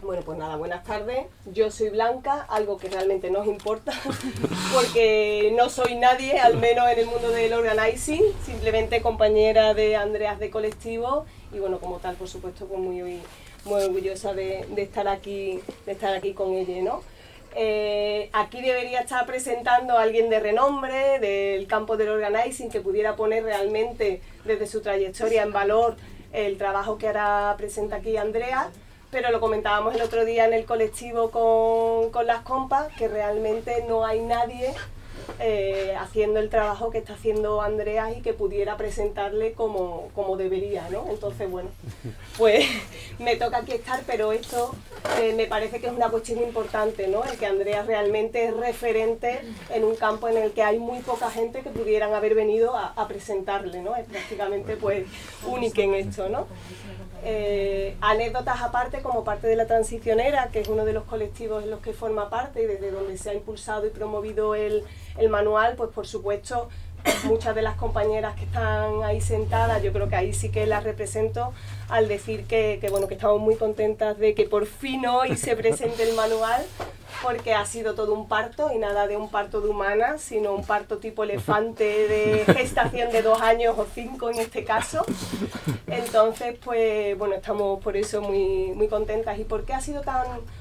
Bueno, pues nada, buenas tardes. Yo soy Blanca, algo que realmente no os importa, porque no soy nadie, al menos en el mundo del organizing, simplemente compañera de Andreas de colectivo y bueno, como tal, por supuesto, pues muy orgullosa de estar aquí con ella, ¿no? Aquí debería estar presentando a alguien de renombre del campo del organizing que pudiera poner realmente desde su trayectoria en valor el trabajo que ahora presenta aquí Andrea, pero lo comentábamos el otro día en el colectivo con las compas, que realmente no hay nadie haciendo el trabajo que está haciendo Andrea y que pudiera presentarle como debería, ¿no? Entonces, bueno, pues me toca aquí estar, pero esto me parece que es una cuestión importante, ¿no? El que Andrea realmente es referente en un campo en el que hay muy poca gente que pudieran haber venido a presentarle, ¿no? Es prácticamente pues único en esto, ¿no? Anécdotas aparte, como parte de la Transicionera, que es uno de los colectivos en los que forma parte y desde donde se ha impulsado y promovido el manual, pues por supuesto muchas de las compañeras que están ahí sentadas, yo creo que ahí sí que las represento al decir que bueno, que estamos muy contentas de que por fin hoy se presente el manual, porque ha sido todo un parto y nada de un parto de humana, sino un parto tipo elefante de gestación de 2 años o 5 en este caso. Entonces, pues bueno, estamos por eso muy contentas. ¿Y por qué ha sido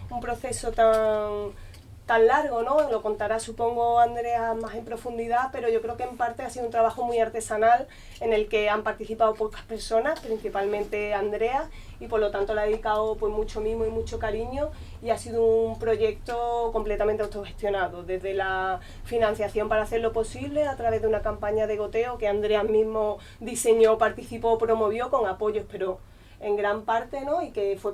un proceso tan largo, ¿no? Lo contará, supongo, Andrea más en profundidad, pero yo creo que en parte ha sido un trabajo muy artesanal en el que han participado pocas personas, principalmente Andrea, y por lo tanto le ha dedicado pues mucho mimo y mucho cariño, y ha sido un proyecto completamente autogestionado, desde la financiación para hacerlo posible a través de una campaña de goteo que Andrea mismo diseñó, participó, promovió con apoyos, pero en gran parte, ¿no? Y que hizo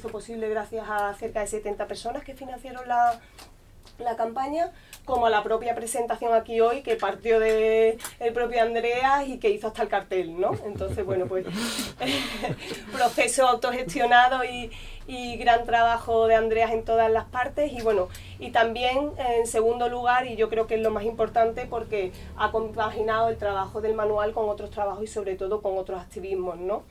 posible gracias a cerca de 70 personas que financiaron la campaña, como a la propia presentación aquí hoy, que partió de el propio Andreas y que hizo hasta el cartel, ¿no? Entonces, bueno, pues proceso autogestionado y gran trabajo de Andreas en todas las partes, y bueno, y también en segundo lugar, y yo creo que es lo más importante, porque ha compaginado el trabajo del manual con otros trabajos y sobre todo con otros activismos, ¿no?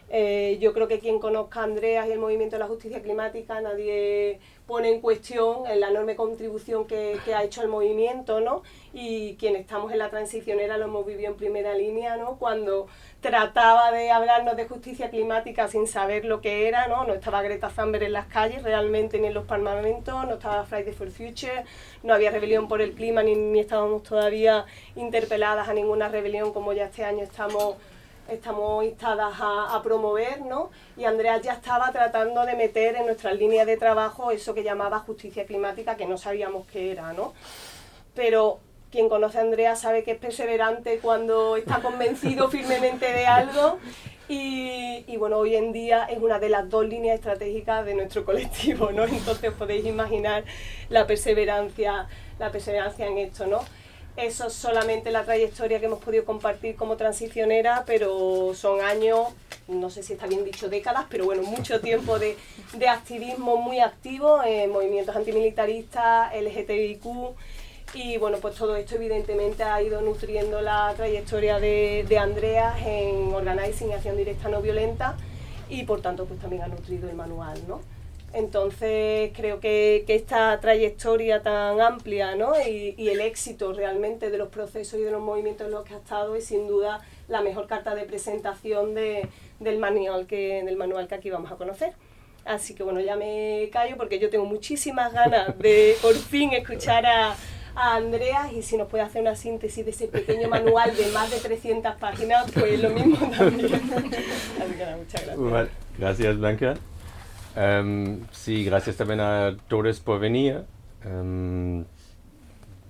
Yo creo que quien conozca a Andreas y el movimiento de la justicia climática, nadie pone en cuestión la enorme contribución que ha hecho el movimiento, ¿no? Y quienes estamos en la Transicionera lo hemos vivido en primera línea, ¿no? Cuando trataba de hablarnos de justicia climática sin saber lo que era, ¿no? No estaba Greta Thunberg en las calles realmente, ni en los parlamentos, no estaba Fridays for Future, no había rebelión por el clima, ni estábamos todavía interpeladas a ninguna rebelión como ya este año estamos instadas a promover, ¿no? Y Andrea ya estaba tratando de meter en nuestras líneas de trabajo eso que llamaba justicia climática, que no sabíamos qué era, ¿no? Pero quien conoce a Andrea sabe que es perseverante cuando está convencido firmemente de algo, y bueno, hoy en día es una de las 2 líneas estratégicas de nuestro colectivo, ¿no? Entonces podéis imaginar la perseverancia en esto, ¿no? Eso es solamente la trayectoria que hemos podido compartir como transicionera, pero son años, no sé si está bien dicho décadas, pero bueno, mucho tiempo de activismo muy activo en movimientos antimilitaristas, LGTBIQ, y bueno, pues todo esto evidentemente ha ido nutriendo la trayectoria de Andrea en organizing y acción directa no violenta, y por tanto pues también ha nutrido el manual, ¿no? Entonces creo que esta trayectoria tan amplia, ¿no? y el éxito realmente de los procesos y de los movimientos en los que ha estado es sin duda la mejor carta de presentación del manual que aquí vamos a conocer. Así que bueno, ya me callo porque yo tengo muchísimas ganas de por fin escuchar a Andrea, y si nos puede hacer una síntesis de ese pequeño manual de más de 300 páginas, pues lo mismo también. Así que nada, muchas gracias. Bueno, gracias, Blanca. Sí, gracias también a todos por venir.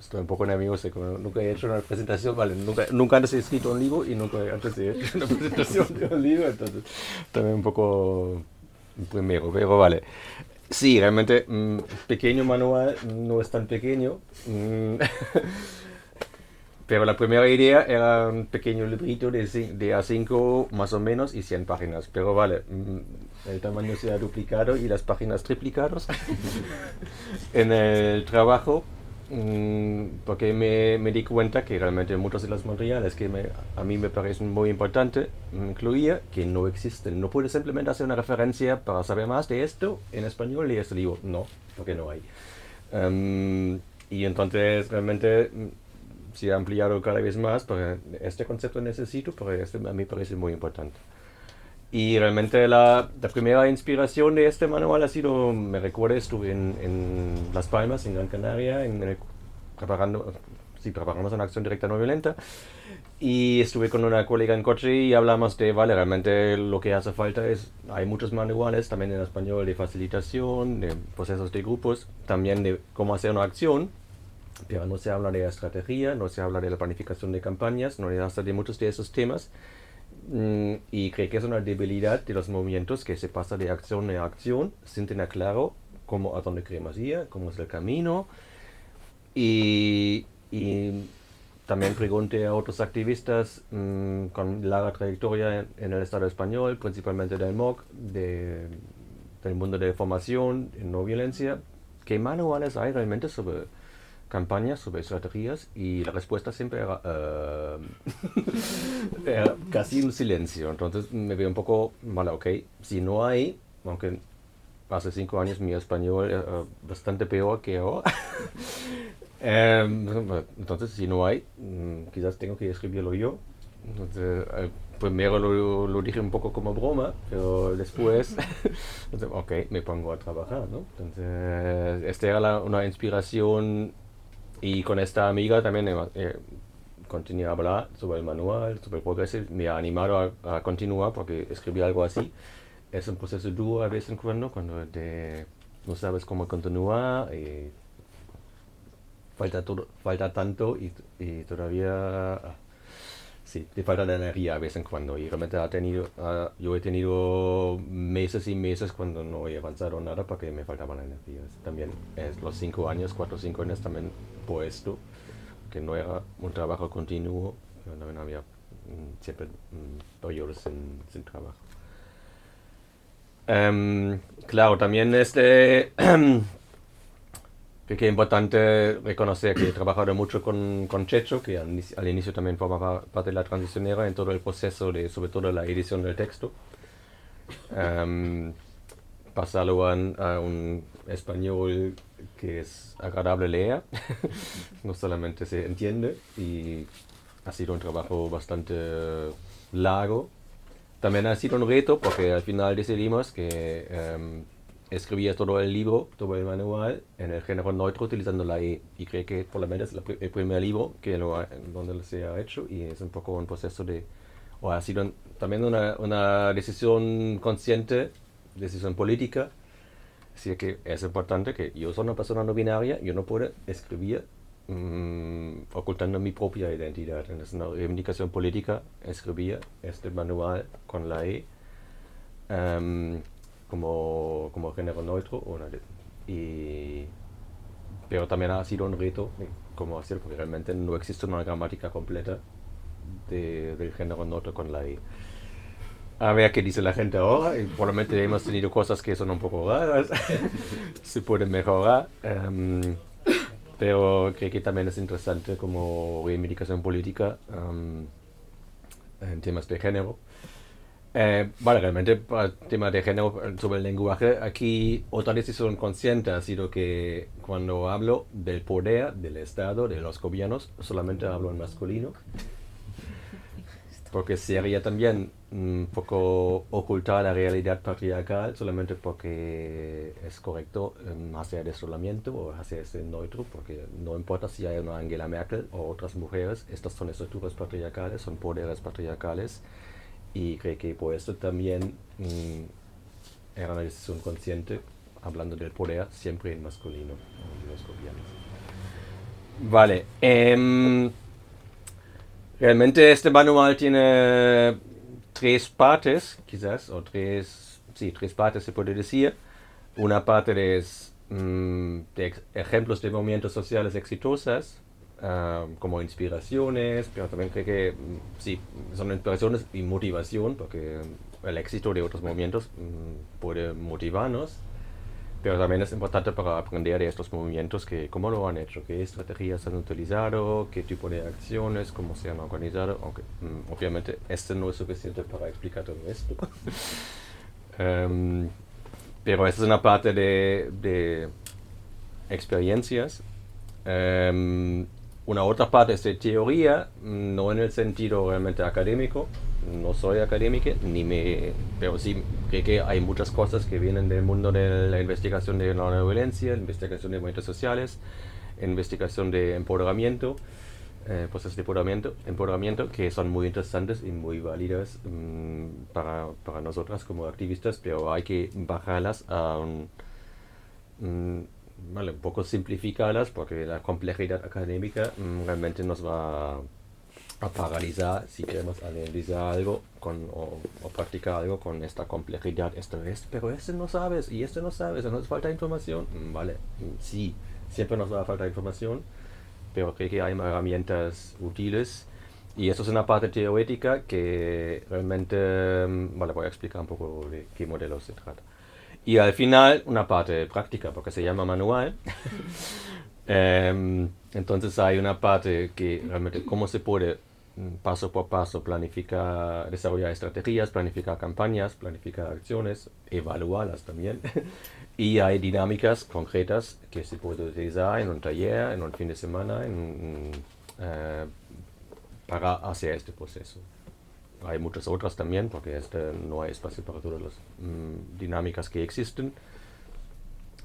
Estoy un poco nervioso, como nunca he hecho una presentación, vale, nunca antes he escrito un libro y nunca antes he hecho una presentación de un libro, entonces también un poco primero, pero vale. Sí, realmente, pequeño manual, no es tan pequeño, pero la primera idea era un pequeño librito de A5 más o menos y 100 páginas, pero vale, el tamaño se ha duplicado y las páginas triplicadas en el trabajo. porque me di cuenta que realmente muchos de los materiales que a mí me parecen muy importantes incluía que no existen. No puedes simplemente hacer una referencia para saber más de esto en español y este libro. No, porque no hay. Y entonces realmente se ha ampliado cada vez más, porque este concepto necesito, porque este a mí me parece muy importante. Y realmente la primera inspiración de este manual ha sido, me recuerdo, estuve en Las Palmas, en Gran Canaria, preparamos una acción directa no violenta, y estuve con una colega en coche y hablamos de, vale, realmente lo que hace falta es, hay muchos manuales también en español de facilitación, de procesos de grupos, también de cómo hacer una acción, pero no se habla de la estrategia, no se habla de la planificación de campañas, no se habla de muchos de esos temas. Y creo que es una debilidad de los movimientos que se pasa de acción a acción sin tener claro a dónde queremos ir, cómo es el camino. Y también pregunté a otros activistas con larga trayectoria en el Estado español, principalmente del MOC, del mundo de formación en no violencia, qué manuales hay realmente sobre campañas, sobre estrategias, y la respuesta siempre era, era casi un silencio. Entonces me veo un poco, vale, ok, si no hay, aunque hace 5 años mi español era bastante peor que ahora, entonces si no hay, quizás tengo que escribirlo yo. Entonces, primero lo dije un poco como broma, pero después, entonces, ok, me pongo a trabajar, ¿no? Entonces, esta era una inspiración. Y con esta amiga también continué a hablar sobre el manual, sobre el progreso. Me ha animado a continuar porque escribir algo así es un proceso duro a vez en cuando no sabes cómo continuar y falta tanto y todavía sí, te falta la energía a vez en cuando. Y realmente yo he tenido meses y meses cuando no he avanzado nada porque me faltaba la energía. También los 5 años, 4 o 5 años también por esto, que no era un trabajo continuo, pero también había siempre periodos sin trabajo. Claro, también creo que es importante reconocer que he trabajado mucho con Checho, que al inicio también formaba parte de la transicionera en todo el proceso de, sobre todo, la edición del texto. Pasarlo a un español que es agradable leer, no solamente se entiende, y ha sido un trabajo bastante largo. También ha sido un reto porque al final decidimos que escribía todo el libro, todo el manual en el género neutro utilizando la E, y creo que por lo menos es el primer libro donde se ha hecho, y es un poco un proceso o ha sido también una decisión consciente, decisión política. Así que es importante que yo soy una persona no binaria, yo no puedo escribir ocultando mi propia identidad. Es una reivindicación política escribir este manual con la E como género neutro. Pero también ha sido un reto cómo hacer, porque realmente no existe una gramática completa del género neutro con la E. A ver qué dice la gente ahora, y probablemente hemos tenido cosas que son un poco raras, se pueden mejorar, pero creo que también es interesante como reivindicación política en temas de género. Vale, realmente para el tema de género sobre el lenguaje, aquí otra decisión consciente ha sido que cuando hablo del poder, del Estado, de los gobiernos, solamente hablo en masculino. Porque sería también un poco ocultar la realidad patriarcal solamente porque es correcto hacer desolamiento o hacer ese neutro, porque no importa si hay una Angela Merkel o otras mujeres, estas son estructuras patriarcales, son poderes patriarcales, y creo que por eso también era una decisión consciente, hablando del poder, siempre en masculino, en los gobiernos. Vale. Realmente este manual tiene 3 partes, quizás, o tres partes se puede decir. Una parte es de ejemplos de movimientos sociales exitosos, como inspiraciones, pero también creo que sí, son inspiraciones y motivación, porque el éxito de otros movimientos puede motivarnos. pero también es importante para aprender de estos movimientos que cómo lo han hecho, qué estrategias han utilizado, qué tipo de acciones, cómo se han organizado, aunque obviamente este no es suficiente para explicar todo esto. Pero esta es una parte de experiencias. Una otra parte es de teoría, no en el sentido realmente académico. No soy académico, pero sí creo que hay muchas cosas que vienen del mundo de la investigación de la violencia, la investigación de movimientos sociales, investigación de empoderamiento, procesos de empoderamiento que son muy interesantes y muy válidas para nosotras como activistas, pero hay que bajarlas a un poco simplificarlas porque la complejidad académica realmente nos va a paralizar si queremos analizar algo o practicar algo con esta complejidad. Pero este no sabes y este no sabes, nos falta información. Vale, sí, siempre nos va a faltar información, pero creo que hay herramientas útiles. Y eso es una parte teórica que realmente, voy a explicar un poco de qué modelo se trata. Y al final una parte práctica, porque se llama manual. Entonces hay una parte que realmente cómo se puede paso por paso planificar, desarrollar estrategias, planificar campañas, planificar acciones, evaluarlas también. Y hay dinámicas concretas que se puede utilizar en un taller, en un fin de semana, para hacer este proceso. Hay muchas otras también, porque no hay espacio para todas las dinámicas que existen.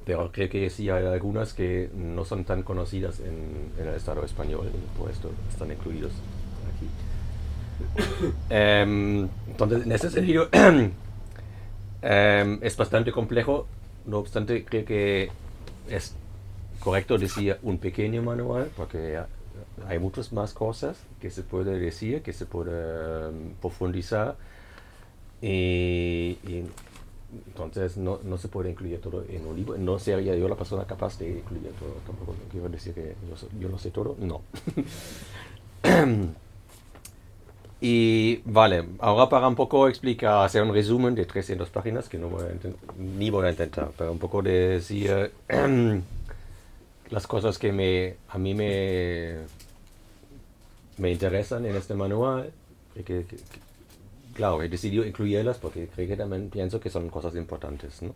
Pero creo que sí hay algunas que no son tan conocidas en el Estado español, y por esto están incluidos aquí. Entonces, en ese sentido, es bastante complejo. No obstante, creo que es correcto decir un pequeño manual, porque hay muchas más cosas que se puede decir, que se puede profundizar. Y entonces no se puede incluir todo en un libro. No sería yo la persona capaz de incluir todo. Tampoco quiero decir que yo lo sé todo. No. Y vale, ahora para un poco explicar, hacer un resumen de 300 páginas, que ni voy a intentar, pero un poco de decir las cosas que a mí me interesan en este manual. Claro, he decidido incluirlas porque creo que también pienso que son cosas importantes, ¿no?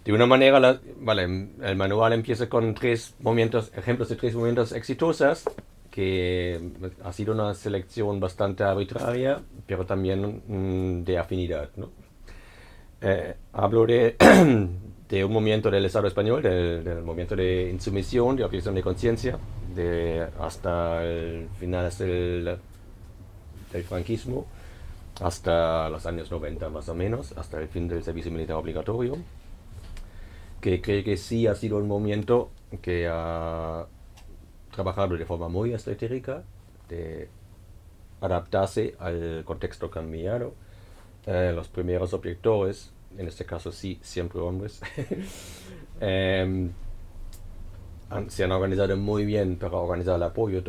De una manera, el manual empieza con ejemplos de 3 movimientos exitosos, que ha sido una selección bastante arbitraria, pero también de afinidad, ¿no? Hablo de un movimiento del Estado español, del movimiento de insumisión, de objeción de conciencia, hasta el final del franquismo, hasta los años 90 más o menos, hasta el fin del servicio militar obligatorio, que creo que sí ha sido un movimiento que ha trabajado de forma muy estratégica, de adaptarse al contexto cambiado. Los primeros objetores, en este caso sí, siempre hombres, se han organizado muy bien para organizar el apoyo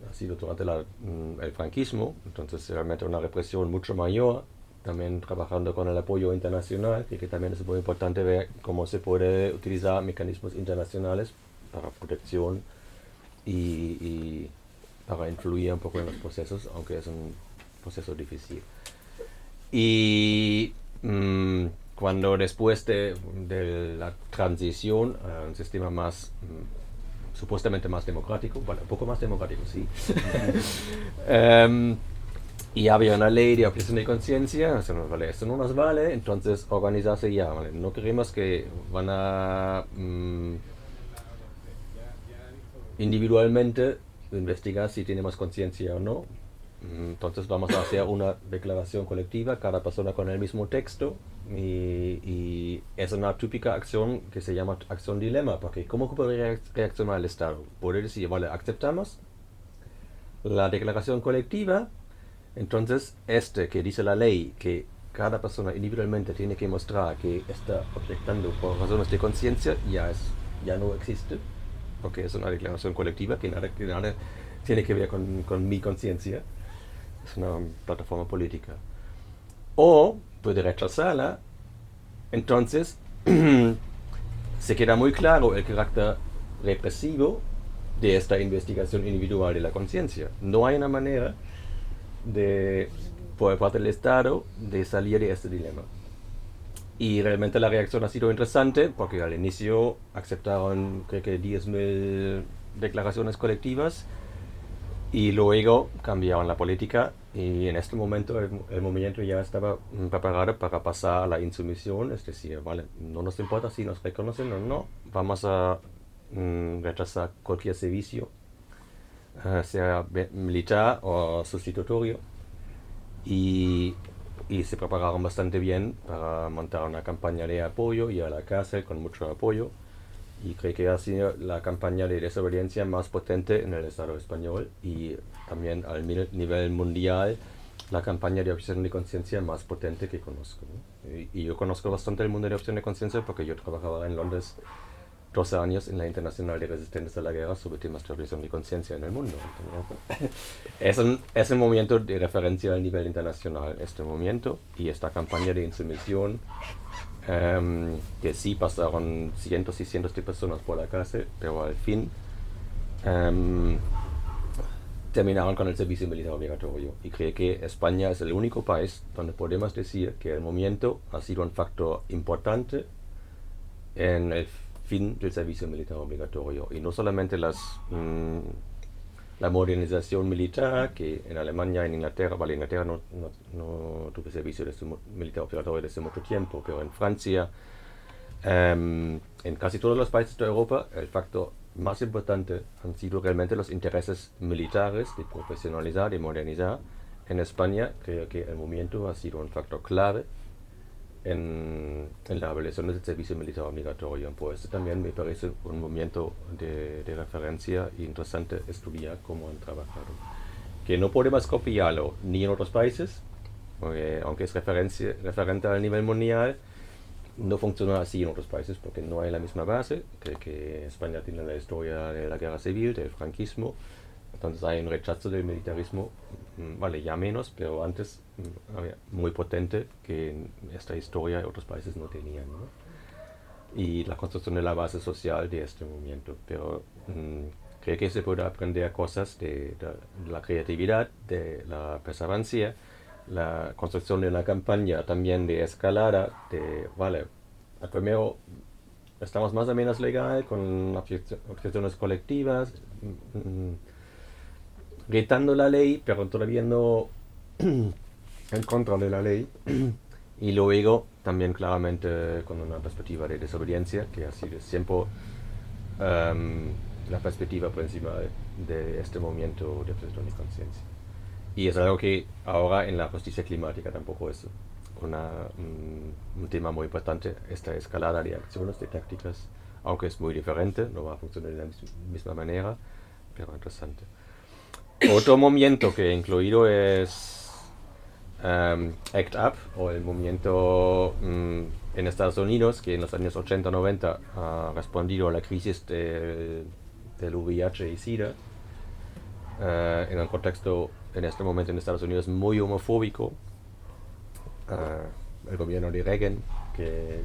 ha sido durante el franquismo, entonces realmente una represión mucho mayor, también trabajando con el apoyo internacional, que también es muy importante ver cómo se puede utilizar mecanismos internacionales para protección y para influir un poco en los procesos, aunque es un proceso difícil. Y cuando después de la transición a un sistema más supuestamente más democrático, un poco más democrático, sí. Y había una ley de objeción de conciencia, esto no nos vale, entonces organizarse ya, ¿vale? No queremos que van a individualmente investigar si tenemos conciencia o no. Entonces vamos a hacer una declaración colectiva, cada persona con el mismo texto, y es una típica acción que se llama acción dilema, porque ¿cómo puede reaccionar el Estado? Puede decir, vale, aceptamos la declaración colectiva, entonces que dice la ley que cada persona individualmente tiene que mostrar que está objetando por razones de conciencia, ya no existe, porque es una declaración colectiva que nada tiene que ver con mi conciencia. Es una plataforma política. O puede rechazarla, entonces se queda muy claro el carácter represivo de esta investigación individual de la conciencia. No hay una manera por parte del Estado de salir de este dilema. Y realmente la reacción ha sido interesante porque al inicio aceptaron creo que 10.000 declaraciones colectivas y luego cambiaron la política y en este momento el movimiento ya estaba preparado para pasar a la insumisión, es decir, vale, no nos importa si nos reconocen o no, vamos a rechazar cualquier servicio, sea militar o sustitutorio. Y se prepararon bastante bien para montar una campaña de apoyo y a la cárcel con mucho apoyo. Y creo que ha sido la campaña de desobediencia más potente en el Estado español y también al nivel mundial la campaña de objeción de conciencia más potente que conozco, ¿no? Y yo conozco bastante el mundo de objeción de conciencia porque yo trabajaba en Londres 12 años en la Internacional de Resistencia a la Guerra sobre temas de objeción de conciencia en el mundo. Es un movimiento de referencia a nivel internacional, este movimiento y esta campaña de insumisión, que sí pasaron cientos y cientos de personas por la cárcel, pero al fin terminaron con el servicio militar obligatorio. Y creo que España es el único país donde podemos decir que el movimiento ha sido un factor importante en el fin del servicio militar obligatorio. Y no solamente la modernización militar, que en Alemania, en Inglaterra, vale, Inglaterra no tuve servicio de militar obligatorio desde mucho tiempo, pero en Francia, en casi todos los países de Europa, el factor más importante han sido realmente los intereses militares de profesionalizar, de modernizar. En España creo que el movimiento ha sido un factor clave en la abolición del servicio militar obligatorio. Por eso también me parece un movimiento de referencia interesante estudiar cómo han trabajado. Que no podemos copiarlo ni en otros países, porque aunque es referente al nivel mundial, no funciona así en otros países porque no hay la misma base. Creo que España tiene la historia de la guerra civil, del franquismo, entonces hay un rechazo del militarismo, vale, ya menos, pero antes había muy potente que en esta historia otros países no tenían, ¿no? Y la construcción de la base social de este movimiento. Pero creo que se puede aprender cosas de la creatividad, de la perseverancia, la construcción de una campaña también de escalada, vale, al primero estamos más o menos legal con objeciones colectivas, gritando la ley, pero todavía no en contra de la ley. Y luego también claramente con una perspectiva de desobediencia, que ha sido siempre la perspectiva principal de este movimiento de objeción de conciencia. Y es algo que ahora en la justicia climática tampoco es un tema muy importante, esta escalada de acciones, de tácticas, aunque es muy diferente, no va a funcionar de la misma manera, pero interesante. Otro movimiento que he incluido es ACT UP, o el movimiento en Estados Unidos, que en los años 80-90 ha respondido a la crisis del VIH y SIDA, en un contexto en este momento en Estados Unidos muy homofóbico. El gobierno de Reagan, que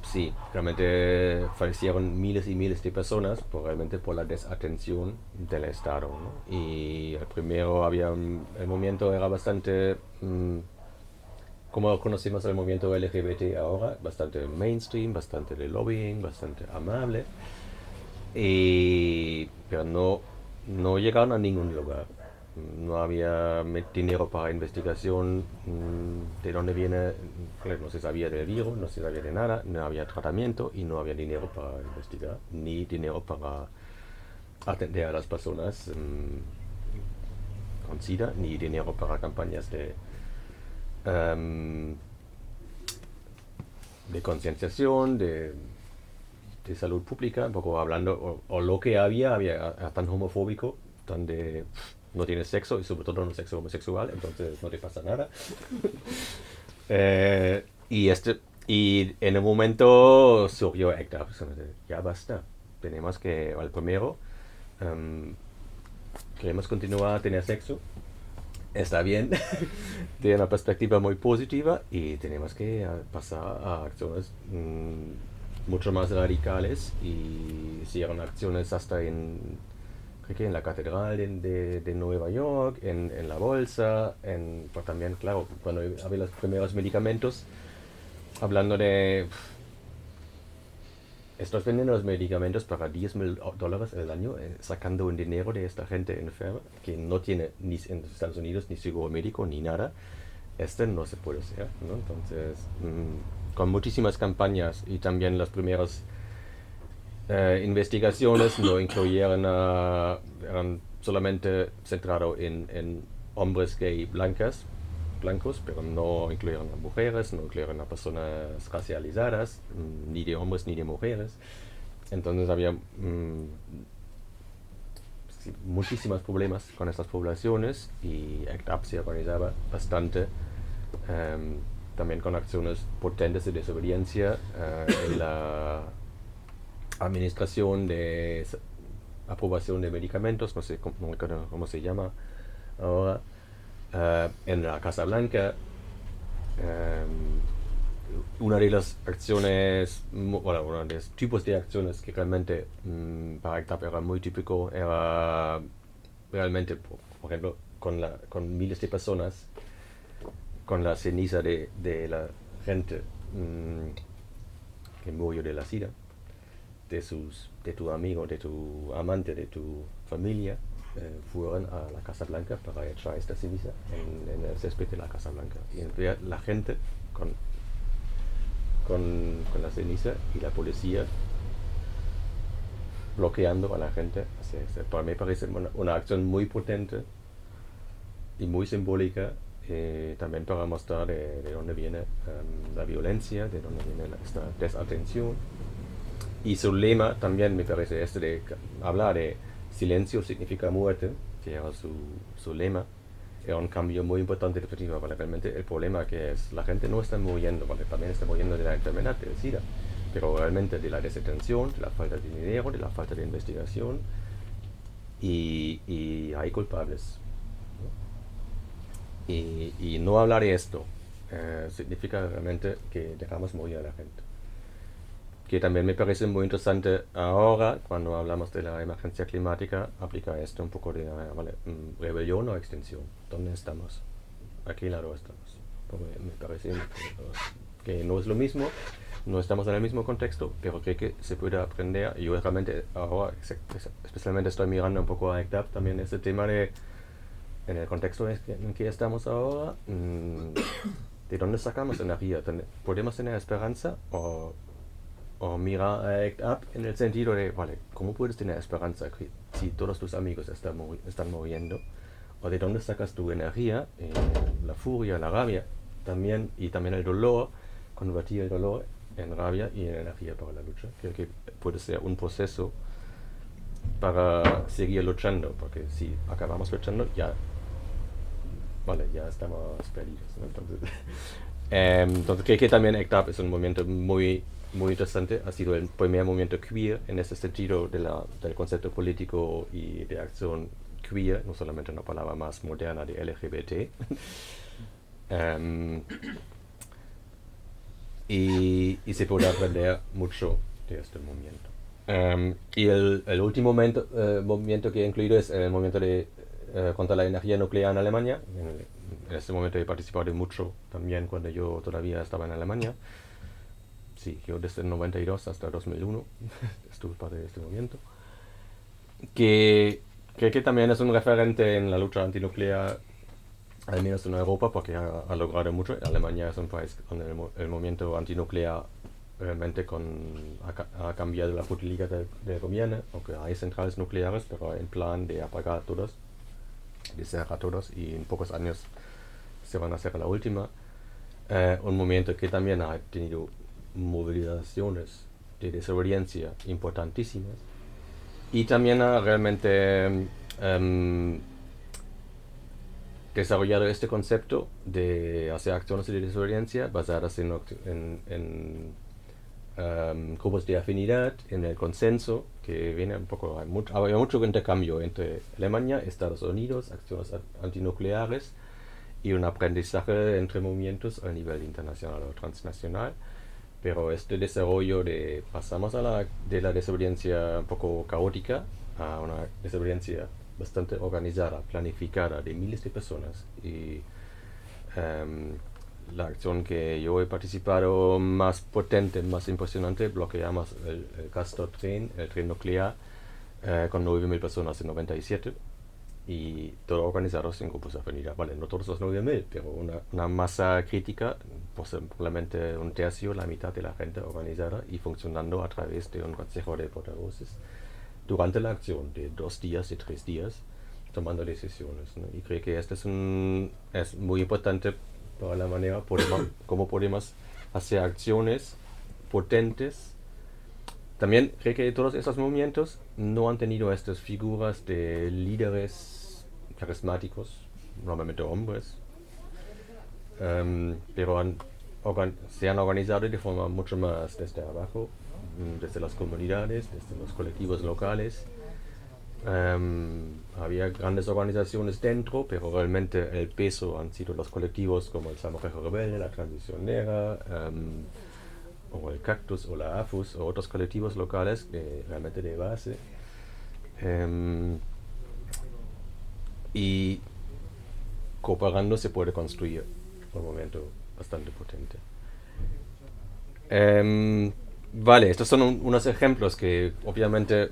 sí, realmente fallecieron miles y miles de personas realmente por la desatención del Estado, ¿no? Y el primero el movimiento era bastante, como conocemos el movimiento LGBT ahora, bastante mainstream, bastante de lobbying, bastante amable, pero no llegaron a ningún lugar. No había dinero para investigación, de dónde viene, no se sabía del virus, no se sabía de nada, no había tratamiento y no había dinero para investigar, ni dinero para atender a las personas con SIDA, ni dinero para campañas de concienciación, de salud pública, un poco hablando, o lo que había tan homofóbico, donde no tienes sexo y sobre todo no sexo homosexual, entonces no te pasa nada. Y en el momento surgió ACT UP, ya basta, tenemos que, al primero, queremos continuar a tener sexo, está bien, tiene una perspectiva muy positiva y tenemos que pasar a acciones mucho más radicales y hicieron acciones hasta creo que en la Catedral de Nueva York, en la Bolsa, pues también, claro, cuando había los primeros medicamentos, hablando de... Estás vendiendo los medicamentos para $10,000 al año, sacando un dinero de esta gente enferma que no tiene ni en Estados Unidos ni seguro médico ni nada. No se puede hacer, ¿no? Entonces, con muchísimas campañas y también las primeras investigaciones no incluyeron, eran solamente centrado en hombres gay blancos, pero no incluyeron a mujeres, no incluyeron a personas racializadas, ni de hombres ni de mujeres. Entonces había sí, muchísimos problemas con estas poblaciones y ACT UP se organizaba bastante, también con acciones potentes de desobediencia en la administración de aprobación de medicamentos, no sé cómo se llama ahora, en la Casa Blanca. Una de las acciones, bueno, uno de los tipos de acciones que realmente para ACT UP era muy típico, era realmente, por ejemplo, con miles de personas, con la ceniza de la gente que murió de la SIDA, de tu amigo, de tu amante, de tu familia, fueron a la Casa Blanca para echar esta ceniza en el césped de la Casa Blanca. Y ver la gente con la ceniza y la policía bloqueando a la gente. Para mí parece una acción muy potente y muy simbólica, también para mostrar de dónde viene la violencia, de dónde viene esta desatención. Y su lema también me parece de hablar de silencio significa muerte, que era su lema. Era un cambio muy importante de perspectiva, porque realmente el problema que es, la gente no está muriendo, porque también está muriendo de la enfermedad, del SIDA, pero realmente de la desatención, de la falta de dinero, de la falta de investigación, y hay culpables, ¿no? Y no hablar de esto significa realmente que dejamos morir a la gente. Que también me parece muy interesante ahora, cuando hablamos de la emergencia climática, aplica esto un poco de rebelión o extinción. ¿Dónde estamos? ¿A qué lado estamos? Porque me parece que no es lo mismo, no estamos en el mismo contexto, pero creo que se puede aprender. Yo realmente ahora, especialmente estoy mirando un poco a ACT UP también este tema de, en el contexto en que estamos ahora, ¿de dónde sacamos energía? ¿Podemos tener esperanza o mira a ACT UP en el sentido de, vale, ¿cómo puedes tener esperanza si todos tus amigos están muriendo? ¿O de dónde sacas tu energía? La furia, la rabia, también, y también el dolor, convertir el dolor en rabia y en energía para la lucha. Creo que puede ser un proceso para seguir luchando, porque si acabamos luchando, ya estamos perdidos, ¿no? Entonces creo que también ACT UP es un movimiento muy interesante, ha sido el primer movimiento queer en ese sentido del concepto político y de acción queer, no solamente una palabra más moderna de LGBT. Y se puede aprender mucho de este movimiento. Y el último movimiento que he incluido es el movimiento contra la energía nuclear en Alemania. En este momento he participado mucho también cuando yo todavía estaba en Alemania. Sí, yo desde el 92 hasta el 2001 estuve parte de este movimiento, que creo que también es un referente en la lucha antinuclear, al menos en Europa, porque ha logrado mucho. Alemania es un país con el movimiento antinuclear realmente ha cambiado la política del gobierno, aunque hay centrales nucleares, pero en plan de apagar todas, de cerrar todas, y en pocos años se van a hacer la última. Un movimiento que también ha tenido movilizaciones de desobediencia importantísimas, y también ha realmente desarrollado este concepto de hacer acciones de desobediencia basadas en grupos de afinidad, en el consenso, que viene un poco, había mucho intercambio entre Alemania, Estados Unidos, acciones antinucleares, y un aprendizaje entre movimientos a nivel internacional o transnacional. Pero este desarrollo pasamos de la desobediencia un poco caótica a una desobediencia bastante organizada, planificada, de miles de personas. Y la acción que yo he participado más potente, más impresionante, lo que llamas el Castor-Tren, el tren nuclear, con 9.000 personas en 97. Y todo organizado en grupos de afinidad. Vale, no todos los 9.000, pero una masa crítica, posiblemente un tercio, la mitad de la gente organizada y funcionando a través de un consejo de portavoces durante la acción de 2 días y 3 días, tomando decisiones, ¿no? Y creo que este es muy importante para la manera como podemos hacer acciones potentes. También creo que todos esos movimientos no han tenido estas figuras de líderes carismáticos, normalmente hombres, pero se han organizado de forma mucho más desde abajo, desde las comunidades, desde los colectivos locales. Había grandes organizaciones dentro, pero realmente el peso han sido los colectivos como el Salmorejo Rebelde, la Transicionera, o el Cactus o la AFUS o otros colectivos locales realmente de base. Y cooperando se puede construir un momento bastante potente. Vale, estos son unos ejemplos que obviamente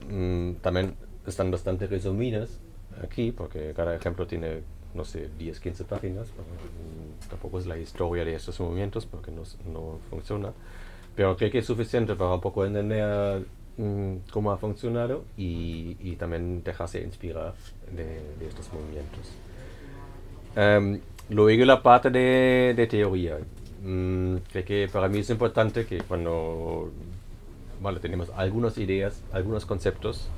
también están bastante resumidos aquí, porque cada ejemplo tiene, no sé, 10, 15 páginas. Tampoco es la historia de estos movimientos porque no funciona. Pero creo que es suficiente para un poco entender cómo ha funcionado y también dejarse inspirar de estos movimientos. Luego la parte de teoría. Creo que para mí es importante que cuando tenemos algunas ideas, algunos conceptos,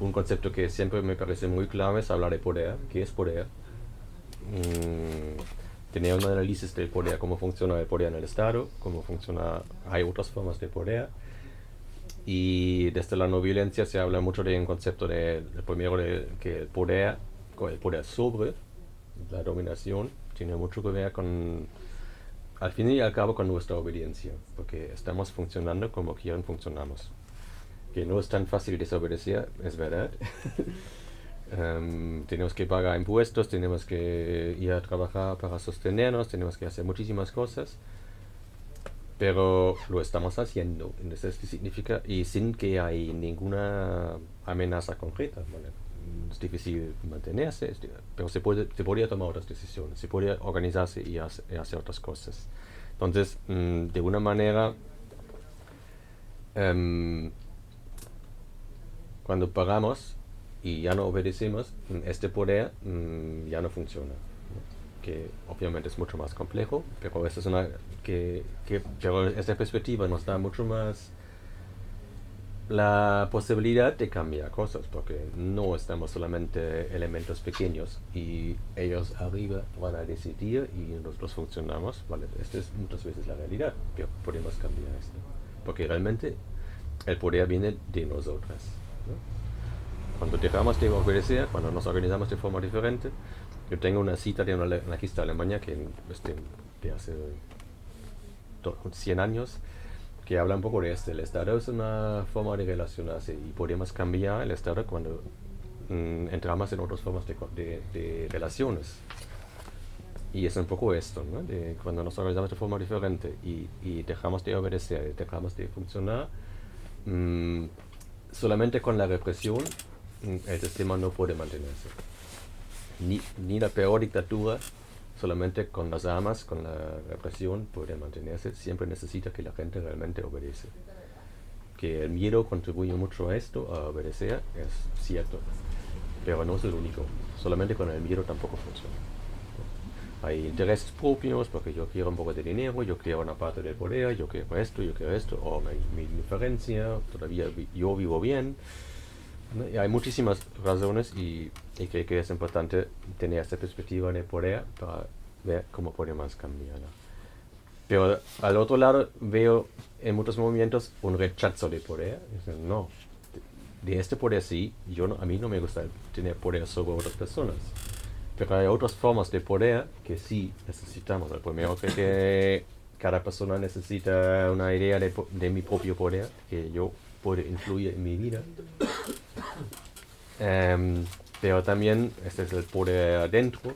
un concepto que siempre me parece muy clave es hablar de poder. ¿Qué es poder? Tener un análisis del poder, cómo funciona el poder en el Estado, cómo funciona, hay otras formas de poder. Y desde la no violencia se habla mucho de un concepto primero que el poder sobre la dominación tiene mucho que ver con, al fin y al cabo, con nuestra obediencia, porque estamos funcionando como quieren funcionamos. Que no es tan fácil desobedecer, es verdad. Tenemos que pagar impuestos, tenemos que ir a trabajar para sostenernos, tenemos que hacer muchísimas cosas, pero lo estamos haciendo. Entonces, ¿qué significa? Y sin que hay ninguna amenaza concreta. Bueno, es difícil mantenerse, pero se podría tomar otras decisiones, se podría organizarse y hacer otras cosas. Entonces, de una manera, cuando pagamos y ya no obedecemos, este poder ya no funciona, ¿no? Que obviamente es mucho más complejo, pero pero esta perspectiva nos da mucho más la posibilidad de cambiar cosas, porque no estamos solamente elementos pequeños y ellos arriba van a decidir y nosotros funcionamos. Vale, esta es muchas veces la realidad, pero podemos cambiar esto, porque realmente el poder viene de nosotras, ¿no? Cuando dejamos de obedecer, cuando nos organizamos de forma diferente. Yo tengo una cita de una anarquista alemana que de hace 100 años, que habla un poco de esto. El Estado es una forma de relacionarse y podemos cambiar el Estado cuando entramos en otras formas de relaciones. Y es un poco esto, ¿no? Cuando nos organizamos de forma diferente y dejamos de obedecer, dejamos de funcionar, solamente con la represión el sistema no puede mantenerse. Ni la peor dictadura, solamente con las armas, con la represión, puede mantenerse. Siempre necesita que la gente realmente obedece. Que el miedo contribuye mucho a esto, a obedecer, es cierto, pero no es el único. Solamente con el miedo tampoco funciona. Hay intereses propios, porque yo quiero un poco de dinero, yo quiero una parte del poder, yo quiero esto, o mi diferencia, todavía yo vivo bien. ¿No? Y hay muchísimas razones y creo que es importante tener esta perspectiva de poder para ver cómo podemos cambiarla. Pero al otro lado veo en muchos movimientos un rechazo de poder. Dicen, no, de este poder sí, a mí no me gusta tener poder sobre otras personas. pero hay otras formas de poder que sí necesitamos. El primero que cada persona necesita una idea de mi propio poder, que yo puedo influir en mi vida. Pero también este es el poder adentro.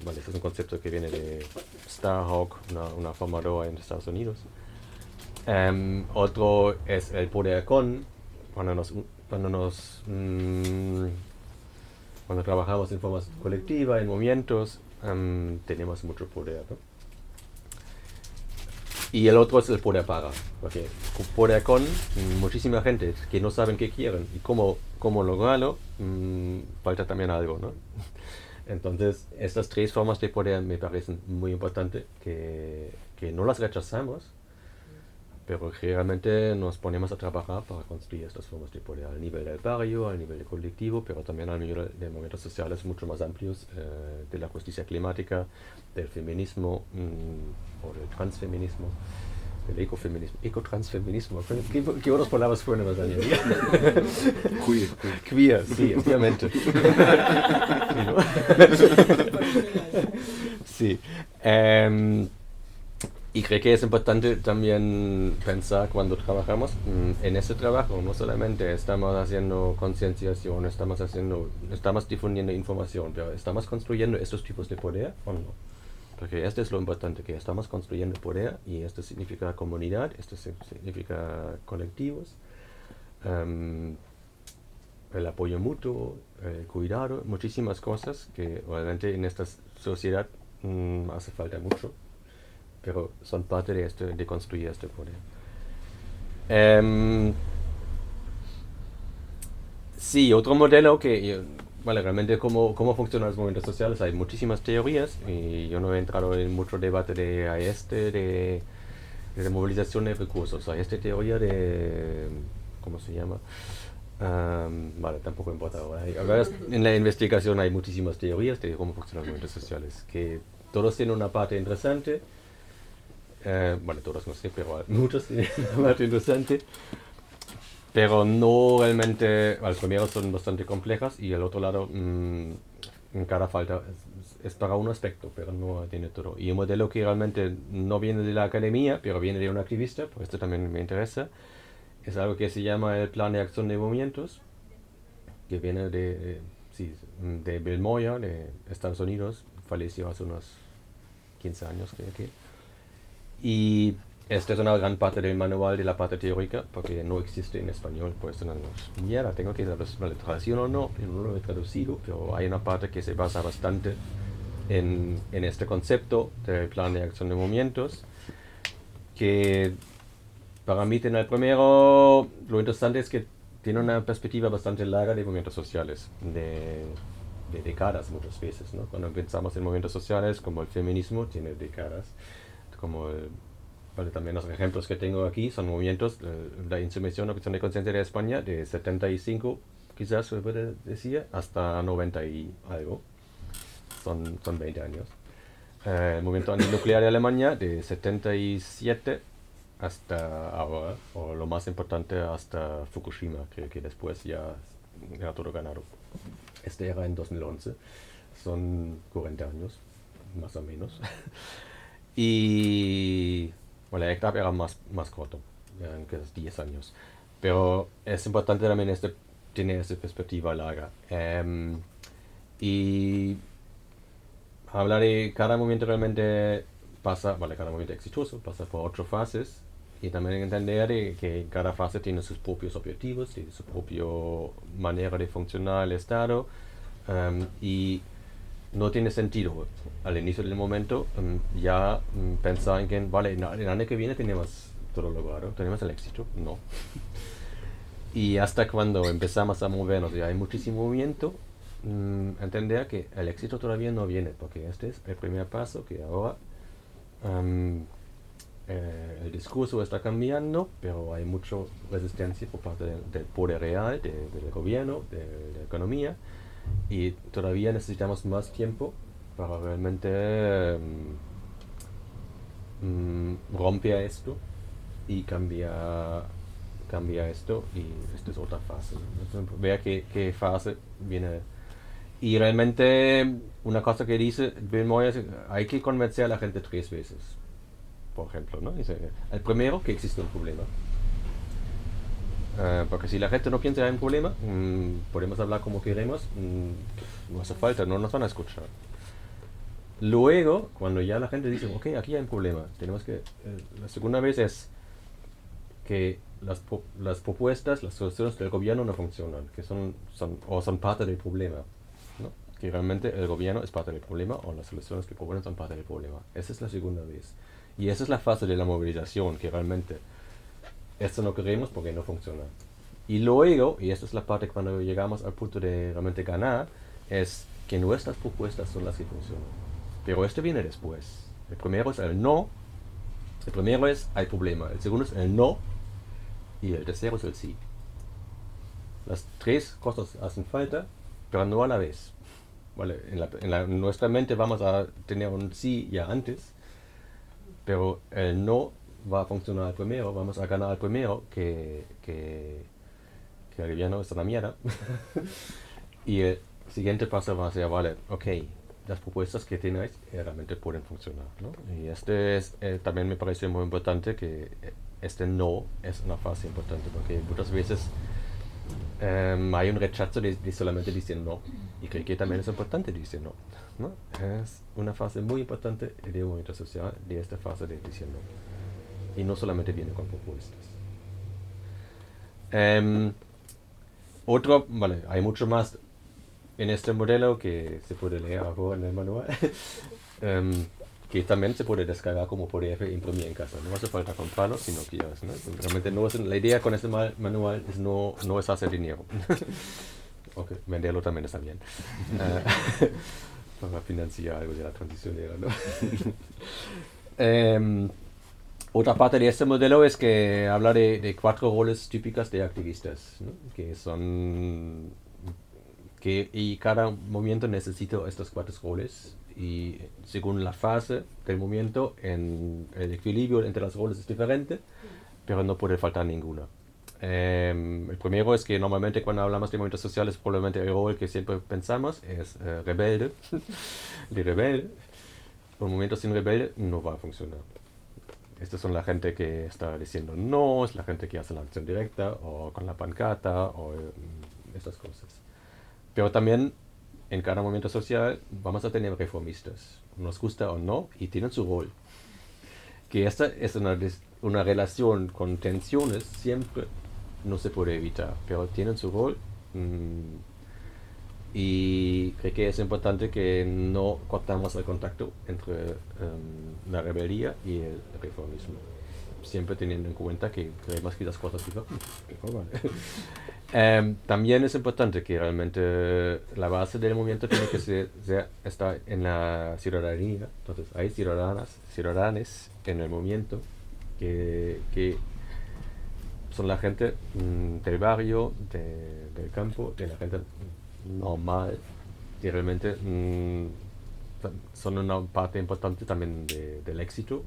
Vale, este es un concepto que viene de Starhawk, una formadora en Estados Unidos. Otro es el poder cuando trabajamos en forma colectiva, en movimientos, tenemos mucho poder, ¿no? Y el otro es el poder para, porque poder con muchísima gente que no saben qué quieren y cómo lograrlo, falta también algo, ¿no? Entonces, estas tres formas de poder me parecen muy importantes, que no las rechazamos, pero que realmente nos ponemos a trabajar para construir estas formas de poder al nivel del barrio, al nivel del colectivo, pero también al nivel de movimientos sociales mucho más amplios, de la justicia climática, del feminismo o del transfeminismo, del ecotransfeminismo. ¿Qué otras palabras fueron más añadidas? Queer. Queer, sí, obviamente. Sí. Y creo que es importante también pensar cuando trabajamos en ese trabajo, no solamente estamos haciendo concienciación, estamos difundiendo información, pero estamos construyendo estos tipos de poder o no. Porque esto es lo importante, que estamos construyendo poder y esto significa comunidad, esto significa colectivos, el apoyo mutuo, el cuidado, muchísimas cosas que realmente en esta sociedad hace falta mucho. Pero son parte de construir este poder. Sí, otro modelo que, vale, realmente cómo funcionan los movimientos sociales, hay muchísimas teorías y yo no he entrado en mucho debate de movilización de recursos. Hay esta teoría de, ¿cómo se llama? Vale, tampoco importa ahora. En la investigación hay muchísimas teorías de cómo funcionan los movimientos sociales, que todos tienen una parte interesante. Bueno, todos no sé, pero muchos tienen una parte interesante, pero no realmente, al primero son bastante complejas y al otro lado cada falta es para un aspecto, pero no tiene todo. Y un modelo que realmente no viene de la academia, pero viene de un activista, por esto también me interesa, es algo que se llama el Plan de Acción de Movimientos, que viene de Bill Moyer, de Estados Unidos, falleció hace unos 15 años, creo que. Y esta es una gran parte del manual de la parte teórica, porque no existe en español, pues mierda, tengo que saber la traducción o no, no lo he traducido, pero hay una parte que se basa bastante en este concepto del plan de acción de movimientos, que para mí tiene el primero, lo interesante es que tiene una perspectiva bastante larga de movimientos sociales, de décadas muchas veces, ¿no? Cuando pensamos en movimientos sociales, como el feminismo, tiene décadas. Como también los ejemplos que tengo aquí son movimientos, la insumisión, objeción de conciencia de España, de 75, quizás se puede decir, hasta 90 y algo, son 20 años. El movimiento antinuclear de Alemania, de 77 hasta ahora, o lo más importante, hasta Fukushima, que después ya era todo ganado. Este era en 2011, son 40 años, más o menos. Y bueno, la ECTAP era más corto, eran que 10 años. Pero es importante también tener esta perspectiva larga. Y hablar de cada momento realmente cada momento exitoso pasa por 8 fases. Y también entender que cada fase tiene sus propios objetivos, tiene su propia manera de funcionar el Estado. Y no tiene sentido al inicio del momento ya pensar en que, vale, el año que viene tenemos todo logrado, tenemos el éxito. No. Y hasta cuando empezamos a movernos y hay muchísimo movimiento, entender que el éxito todavía no viene, porque este es el primer paso, que ahora el discurso está cambiando, pero hay mucha resistencia por parte del poder real, del gobierno, de la economía. Y todavía necesitamos más tiempo para realmente romper esto y cambiar esto, y esta es otra fase. Entonces, ver qué fase viene Y realmente una cosa que dice Bill Moyers, hay que convencer a la gente 3 veces, por ejemplo, ¿no? Dice, el primero, que existe un problema. Porque si la gente no piensa que hay un problema, podemos hablar como queremos, no hace falta, no nos van a escuchar. Luego, cuando ya la gente dice, ok, aquí hay un problema, tenemos que... la segunda vez es que las propuestas, las soluciones del gobierno no funcionan, que son parte del problema, ¿no? Que realmente el gobierno es parte del problema o las soluciones que proponen son parte del problema. Esa es la segunda vez. Y esa es la fase de la movilización, que realmente esto no queremos porque no funciona. Y luego, y esta es la parte cuando llegamos al punto de realmente ganar, es que nuestras propuestas son las que funcionan. Pero esto viene después. El primero es el no, el primero es hay problema, el segundo es el no, y el tercero es el sí. Las 3 cosas hacen falta, pero no a la vez. ¿Vale? En nuestra mente vamos a tener un sí ya antes, pero el no va a funcionar primero, vamos a ganar primero que el gobierno es una mierda. Y el siguiente paso va a ser, vale, ok, las propuestas que tenéis realmente pueden funcionar, ¿no? Y también me parece muy importante que este no es una fase importante, porque muchas veces hay un rechazo de solamente decir no, y creo que también es importante decir no, ¿no? Es una fase muy importante del movimiento social, de esta fase de decir no. Y no solamente viene con propuestas. Vale, hay mucho más en este modelo que se puede leer ahora en el manual, que también se puede descargar como PDF e imprimir en casa. No hace falta comprarlo si no quieres, ¿no? Realmente la idea con este manual no es hacer dinero. Ok, venderlo también está bien. Para financiar algo de la transición era, ¿no? Otra parte de este modelo es que habla de 4 roles típicas de activistas, ¿no? Y cada movimiento necesita estos 4 roles, y según la fase del movimiento, el equilibrio entre los roles es diferente, pero no puede faltar ninguna. El primero es que normalmente cuando hablamos de movimientos sociales, probablemente el rol que siempre pensamos es rebelde, de rebelde. Un movimiento sin rebelde no va a funcionar. Estas son la gente que está diciendo no, es la gente que hace la acción directa o con la pancarta o estas cosas. Pero también en cada movimiento social vamos a tener reformistas, nos gusta o no, y tienen su rol. Que esta es una relación con tensiones, siempre no se puede evitar, pero tienen su rol. Y creo que es importante que no cortamos el contacto entre la rebeldía y el reformismo, siempre teniendo en cuenta que creemos que las cosas también es importante que realmente la base del movimiento tiene que estar en la ciudadanía. Entonces hay ciudadanos en el movimiento que son la gente del barrio, del campo, de la gente normal, y realmente son una parte importante también del éxito.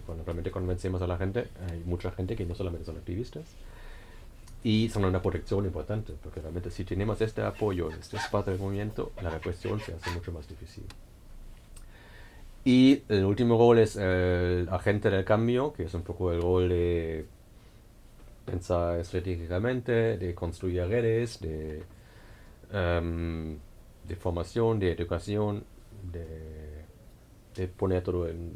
Cuando realmente convencemos a la gente, hay mucha gente que no solamente son activistas, y son una protección importante, porque realmente si tenemos este apoyo, este es parte del movimiento, la represión se hace mucho más difícil. Y el último rol es el agente del cambio, que es un poco el rol de pensar estratégicamente, de construir redes, de formación, de educación, de poner todo en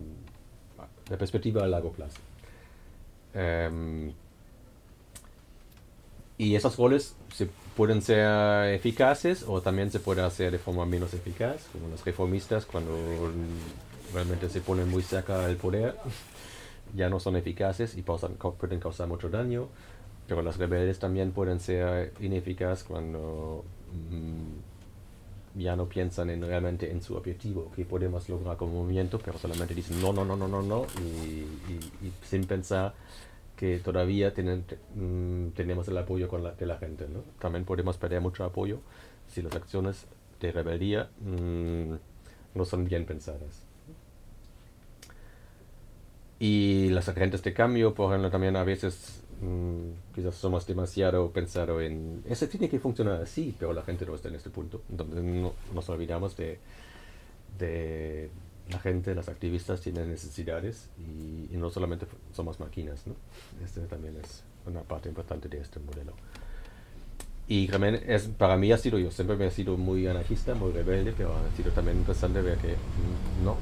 la perspectiva a largo plazo. Y esos roles pueden ser eficaces o también se puede hacer de forma menos eficaz, como los reformistas cuando realmente se ponen muy cerca del poder, ya no son eficaces y pueden causar mucho daño. Pero los rebeldes también pueden ser ineficaces cuando ya no piensan realmente en su objetivo, que podemos lograr como movimiento, pero solamente dicen no, y sin pensar que todavía tenemos el apoyo de la gente, ¿no? También podemos perder mucho apoyo si las acciones de rebeldía no son bien pensadas. Y los agentes de cambio, por ejemplo, también a veces Quizás somos demasiado pensado en, ese tiene que funcionar así, pero la gente no está en este punto. Entonces nos olvidamos de la gente, los activistas tienen necesidades y no solamente somos máquinas, ¿no? Este también es una parte importante de este modelo. Y también para mí yo siempre me he sido muy anarquista, muy rebelde, pero ha sido también interesante ver que no,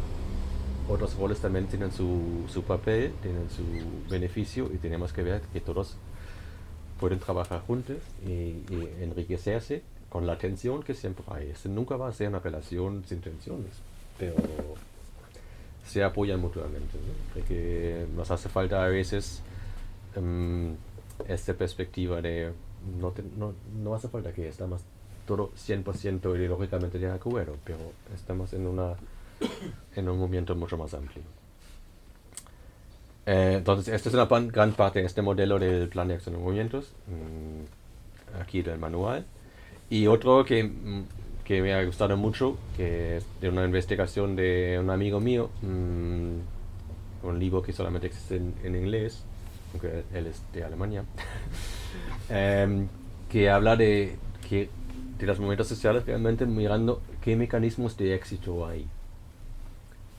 otros roles también tienen su papel, tienen su beneficio y tenemos que ver que todos pueden trabajar juntos y enriquecerse con la tensión que siempre hay. Nunca va a ser una relación sin tensiones, pero se apoyan mutuamente, ¿no? Creo que nos hace falta a veces esta perspectiva de no hace falta que estamos todo 100% ideológicamente de acuerdo, pero estamos en un movimiento mucho más amplio. Entonces, esta es una gran parte de este modelo del plan de acción de movimientos, aquí del manual. Y otro que me ha gustado mucho, que es de una investigación de un amigo mío, un libro que solamente existe en inglés, aunque él es de Alemania, que habla de los movimientos sociales realmente mirando qué mecanismos de éxito hay.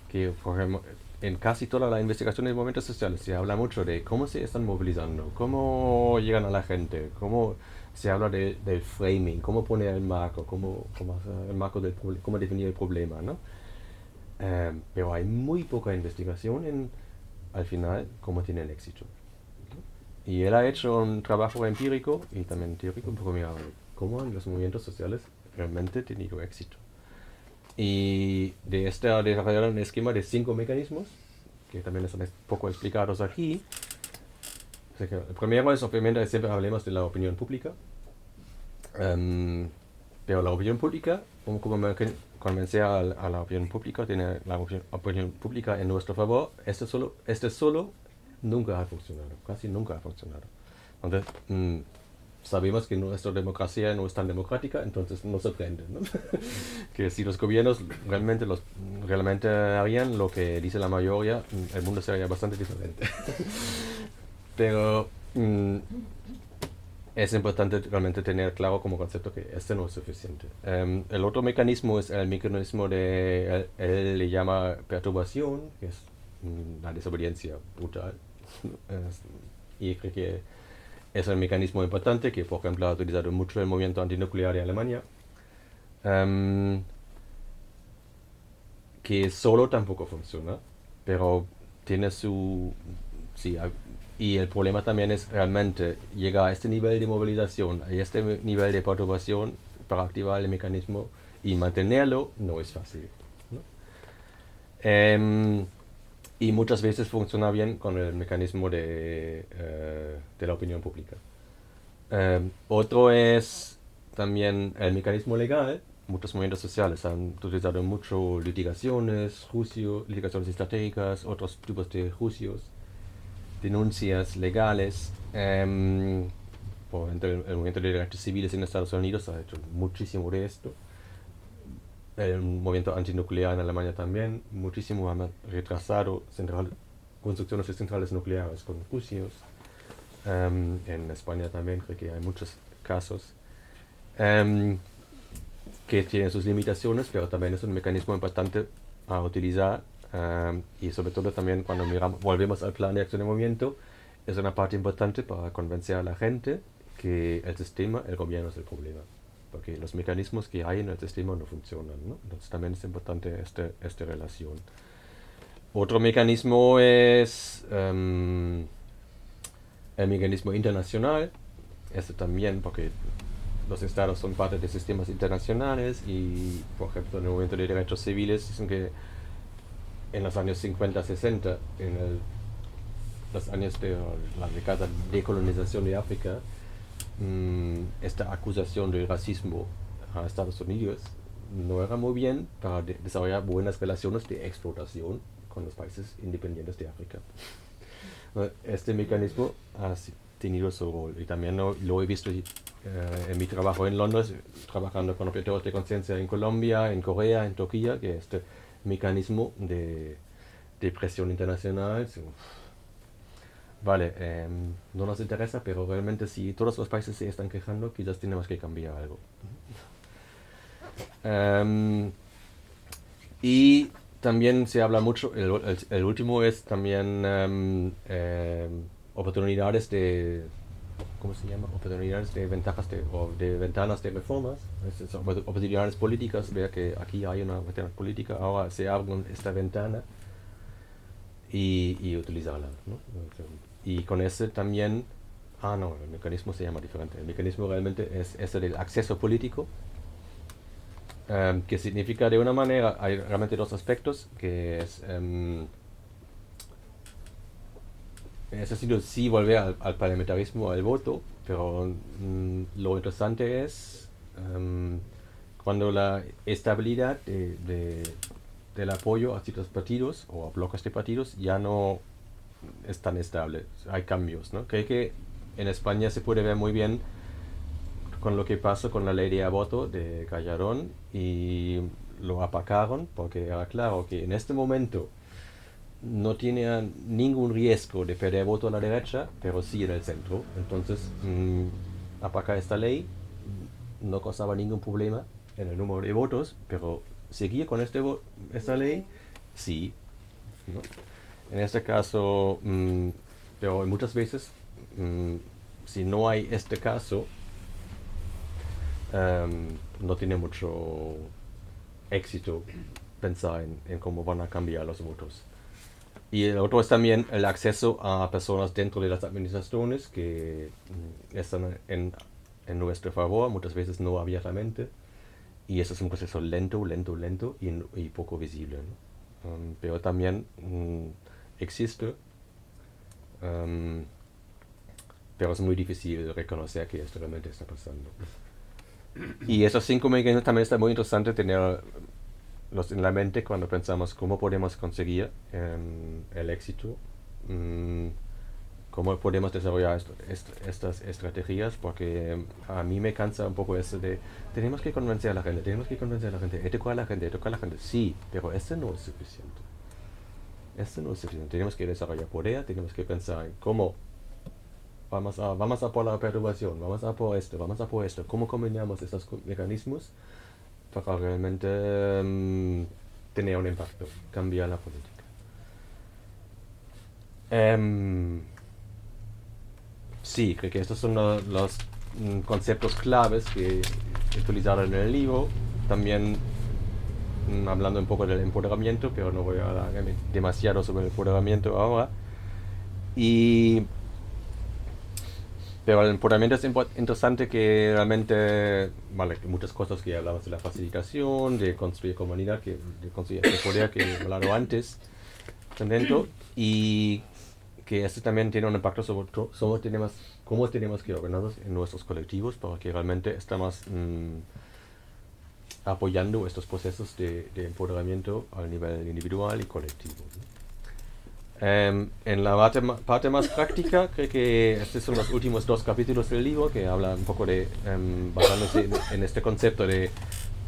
Que, por ejemplo, en casi toda la investigación de movimientos sociales se habla mucho de cómo se están movilizando, cómo llegan a la gente, cómo se habla del framing, cómo poner el marco, cómo definir el problema, ¿no? Pero hay muy poca investigación al final, cómo tienen éxito. Y él ha hecho un trabajo empírico y también teórico, porque mira, cómo los movimientos sociales realmente han tenido éxito. Y de este ha desarrollado un esquema de 5 mecanismos, que también están un poco explicados aquí. O sea que el primero es, obviamente, siempre hablemos de la opinión pública. Pero la opinión pública, como convencer a la opinión pública, tiene la opinión pública en nuestro favor, este solo nunca ha funcionado, casi nunca ha funcionado. Entonces, sabemos que nuestra democracia no es tan democrática, entonces no sorprende, ¿no? Que si los gobiernos realmente harían lo que dice la mayoría, el mundo sería bastante diferente. Pero es importante realmente tener claro como concepto que este no es suficiente. El otro mecanismo es el mecanismo él le llama perturbación, que es la desobediencia brutal. Y creo que es un mecanismo importante que, por ejemplo, ha utilizado mucho el movimiento antinuclear de Alemania, que solo tampoco funciona, pero tiene y el problema también es realmente llegar a este nivel de movilización, a este nivel de perturbación para activar el mecanismo y mantenerlo no es fácil, ¿no? Y muchas veces funciona bien con el mecanismo de la opinión pública. Otro es también el mecanismo legal. Muchos movimientos sociales han utilizado mucho litigaciones estratégicas, otros tipos de juicios, denuncias legales. Por ejemplo, el movimiento de derechos civiles en Estados Unidos ha hecho muchísimo de esto. El movimiento antinuclear en Alemania también, muchísimo han retrasado construcciones de centrales nucleares con juicios. En España también creo que hay muchos casos que tienen sus limitaciones, pero también es un mecanismo importante a utilizar. Y sobre todo también cuando volvemos al plan de acción de movimiento, es una parte importante para convencer a la gente que el gobierno es el problema, porque los mecanismos que hay en el sistema no funcionan, ¿no? Entonces también es importante esta relación. Otro mecanismo es el mecanismo internacional. Este también, porque los estados son parte de sistemas internacionales y, por ejemplo, en el movimiento de derechos civiles dicen que en los años 50-60, los años de la década de decolonización de África, esta acusación de racismo a Estados Unidos no era muy bien para desarrollar buenas relaciones de explotación con los países independientes de África. Este mecanismo ha tenido su rol y también lo he visto en mi trabajo en Londres, trabajando con objetores de conciencia en Colombia, en Corea, en Turquía, que este mecanismo de presión internacional vale, no nos interesa, pero realmente si todos los países se están quejando, quizás tenemos que cambiar algo. Y también se habla mucho, el último es también oportunidades de, ¿cómo se llama? Oportunidades de ventajas o de ventanas de reformas, oportunidades políticas, vea que aquí hay una ventana política, ahora se abre esta ventana y utilizarla, ¿no? Y con ese también, no, el mecanismo se llama diferente, el mecanismo realmente es ese del acceso político, que significa de una manera, hay realmente dos aspectos, que es, es decir, sí volver al parlamentarismo, al voto, pero lo interesante es cuando la estabilidad del apoyo a ciertos partidos o a bloques de partidos ya no es tan estable, hay cambios, ¿no? Creo que en España se puede ver muy bien con lo que pasó con la ley de aborto de Calderón y lo apacaron porque era claro que en este momento no tenía ningún riesgo de perder voto a la derecha, pero sí en el centro. Entonces, apacar esta ley no causaba ningún problema en el número de votos, pero seguir con esta ley, sí, ¿no? En este caso, pero muchas veces, si no hay este caso, no tiene mucho éxito pensar en cómo van a cambiar los votos. Y el otro es también el acceso a personas dentro de las administraciones que están en nuestro favor, muchas veces no abiertamente. Y eso es un proceso lento y poco visible, ¿no? Pero también existe, pero es muy difícil reconocer que esto realmente está pasando. Y esos 5 mecanismos también está muy interesante tenerlos en la mente cuando pensamos cómo podemos conseguir el éxito, cómo podemos desarrollar estas estrategias, porque a mí me cansa un poco eso de tenemos que convencer a la gente, educar a la gente, sí, pero esto no es suficiente. Tenemos que desarrollar poder, tenemos que pensar en cómo vamos a por la perturbación, vamos a por esto, cómo combinamos estos mecanismos para realmente tener un impacto, cambiar la política. Sí, creo que estos son los conceptos claves que he utilizado en el libro. También hablando un poco del empoderamiento, pero no voy a hablar demasiado sobre el empoderamiento ahora. Pero el empoderamiento es interesante que realmente, vale, que muchas cosas que hablamos de la facilitación, de construir comunidad, de construir este poder que he hablado antes, están dentro, y que esto también tiene un impacto sobre cómo tenemos que organizarnos en nuestros colectivos para que realmente estamos apoyando estos procesos de empoderamiento a nivel individual y colectivo, ¿no? En la parte más práctica, creo que estos son los últimos 2 capítulos del libro que habla un poco de, basándose en este concepto de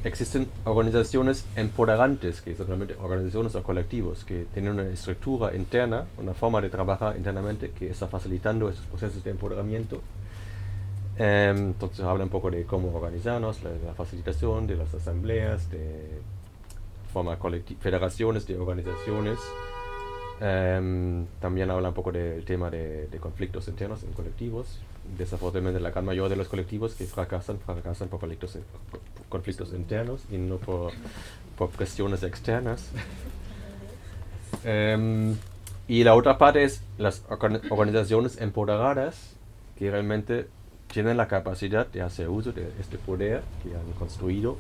existen organizaciones empoderantes, que son realmente organizaciones o colectivos que tienen una estructura interna, una forma de trabajar internamente que está facilitando estos procesos de empoderamiento. Entonces habla un poco de cómo organizarnos, la facilitación de las asambleas, de forma federaciones de organizaciones. También habla un poco del tema de conflictos internos en colectivos. Desafortunadamente la gran mayoría de los colectivos que fracasan por conflictos internos y no por presiones externas. Y la otra parte es las organizaciones empoderadas que realmente tienen la capacidad de hacer uso de este poder que han construido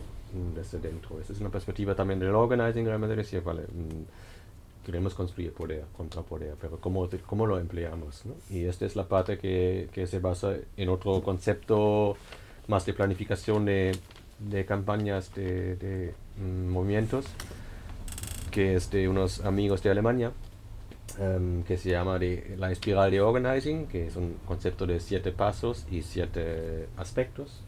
desde dentro. Esa es una perspectiva también del organizing, realmente decir, vale, queremos construir poder, contrapoder, pero ¿cómo lo empleamos, ¿no? Y esta es la parte que se basa en otro concepto más de planificación de campañas de movimientos, que es de unos amigos de Alemania, que se llama la espiral de organizing, que es un concepto de 7 pasos y 7 aspectos.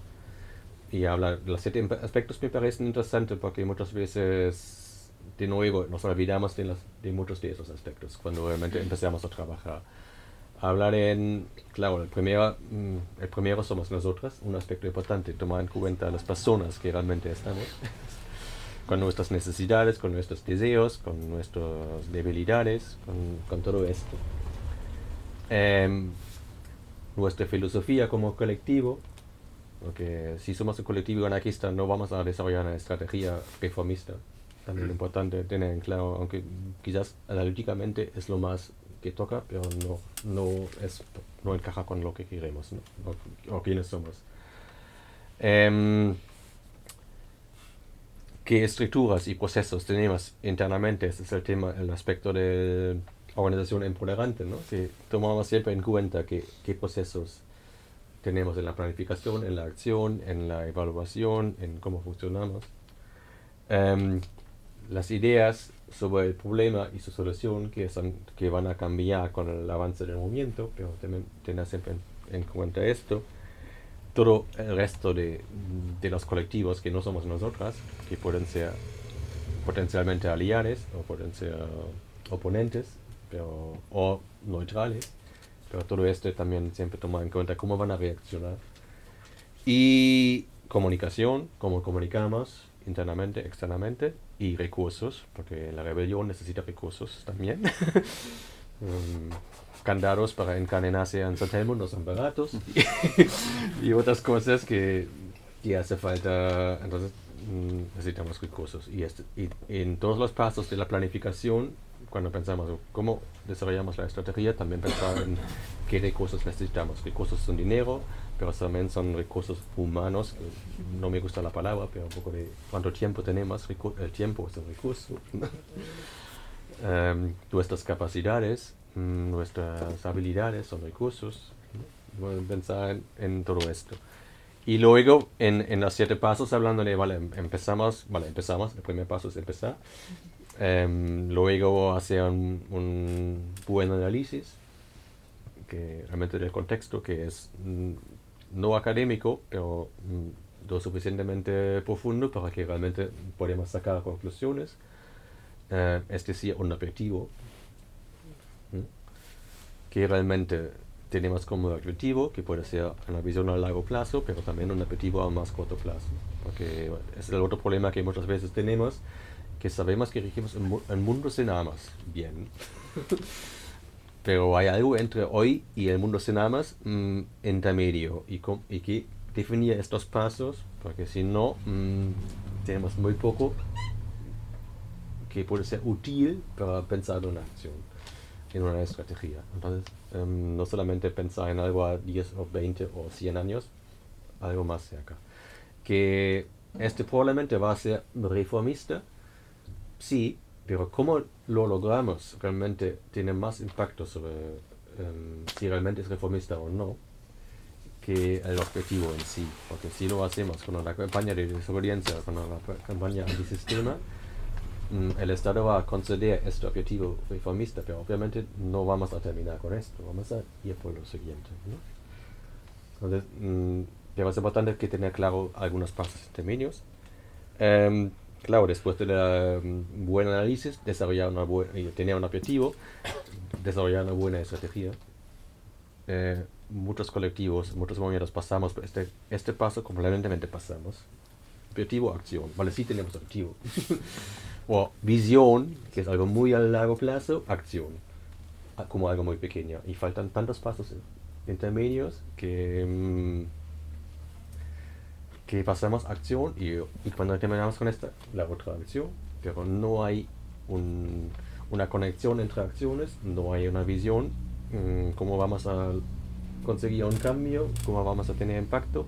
Y habla de los 7 aspectos me parecen interesantes porque muchas veces de nuevo nos olvidamos de muchos de esos aspectos cuando realmente empezamos a trabajar. hablar claro, el primero somos nosotras, un aspecto importante, tomar en cuenta las personas que realmente estamos, con nuestras necesidades, con nuestros deseos, con nuestras debilidades, con todo esto. Nuestra filosofía como colectivo, porque si somos un colectivo anarquista no vamos a desarrollar una estrategia reformista. También es importante tener en claro, aunque quizás analíticamente es lo más que toca, pero no encaja con lo que queremos, ¿no? o quiénes somos. ¿Qué estructuras y procesos tenemos internamente? Ese es el aspecto de organización empoderante, ¿no? Si tomamos siempre en cuenta qué procesos tenemos en la planificación, en la acción, en la evaluación, en cómo funcionamos. Las ideas sobre el problema y su solución que van a cambiar con el avance del movimiento, pero también tener siempre en cuenta esto. Todo el resto de los colectivos que no somos nosotras, que pueden ser potencialmente aliados o pueden ser oponentes o neutrales, pero todo esto también siempre tomar en cuenta cómo van a reaccionar. Y comunicación, cómo comunicamos internamente, externamente, y recursos, porque la rebelión necesita recursos también. Candados para encadenarse en San Telmo no son baratos y otras cosas que hace falta. Entonces necesitamos recursos y en todos los pasos de la planificación, cuando pensamos cómo desarrollamos la estrategia, también pensar en qué recursos necesitamos. Recursos son dinero, pero también son recursos humanos, no me gusta la palabra, pero un poco de cuánto tiempo tenemos. El tiempo es un recurso. Nuestras capacidades, nuestras habilidades son recursos, ¿no? Pensar en todo esto. Y luego en los 7 pasos hablando de, empezamos, el primer paso es empezar. Luego hacer un buen análisis, que realmente del contexto, que es no académico, pero lo suficientemente profundo para que realmente podamos sacar conclusiones. Es decir, un objetivo que realmente tenemos como objetivo, que puede ser una visión a largo plazo, pero también un objetivo a más corto plazo. Porque es el otro problema que muchas veces tenemos, que sabemos que regimos un mundo sin armas, bien. Pero hay algo entre hoy y el mundo sin armas intermedio, y que definir estos pasos, porque si no, tenemos muy poco que puede ser útil para pensar en una acción, en una estrategia. Entonces, no solamente pensar en algo a 10 o 20 o 100 años, algo más cerca. Que probablemente va a ser reformista, sí, pero cómo lo logramos realmente tiene más impacto sobre si realmente es reformista o no, que el objetivo en sí. Porque si lo hacemos con una campaña de desobediencia, con una campaña antisistema, el Estado va a conceder este objetivo reformista, pero obviamente no vamos a terminar con esto, vamos a ir por lo siguiente, ¿no? Entonces, pero es importante que tener claro algunos pasos intermedios. Claro, después de buen análisis, tener un objetivo, desarrollar una buena estrategia. Muchos colectivos, muchos movimientos pasamos por este paso, completamente pasamos. Objetivo, acción. Vale, sí tenemos objetivo. O visión, que es algo muy a largo plazo, acción, como algo muy pequeño. Y faltan tantos pasos intermedios que pasamos acción y cuando terminamos con la otra acción, pero no hay una conexión entre acciones, no hay una visión, cómo vamos a conseguir un cambio, cómo vamos a tener impacto.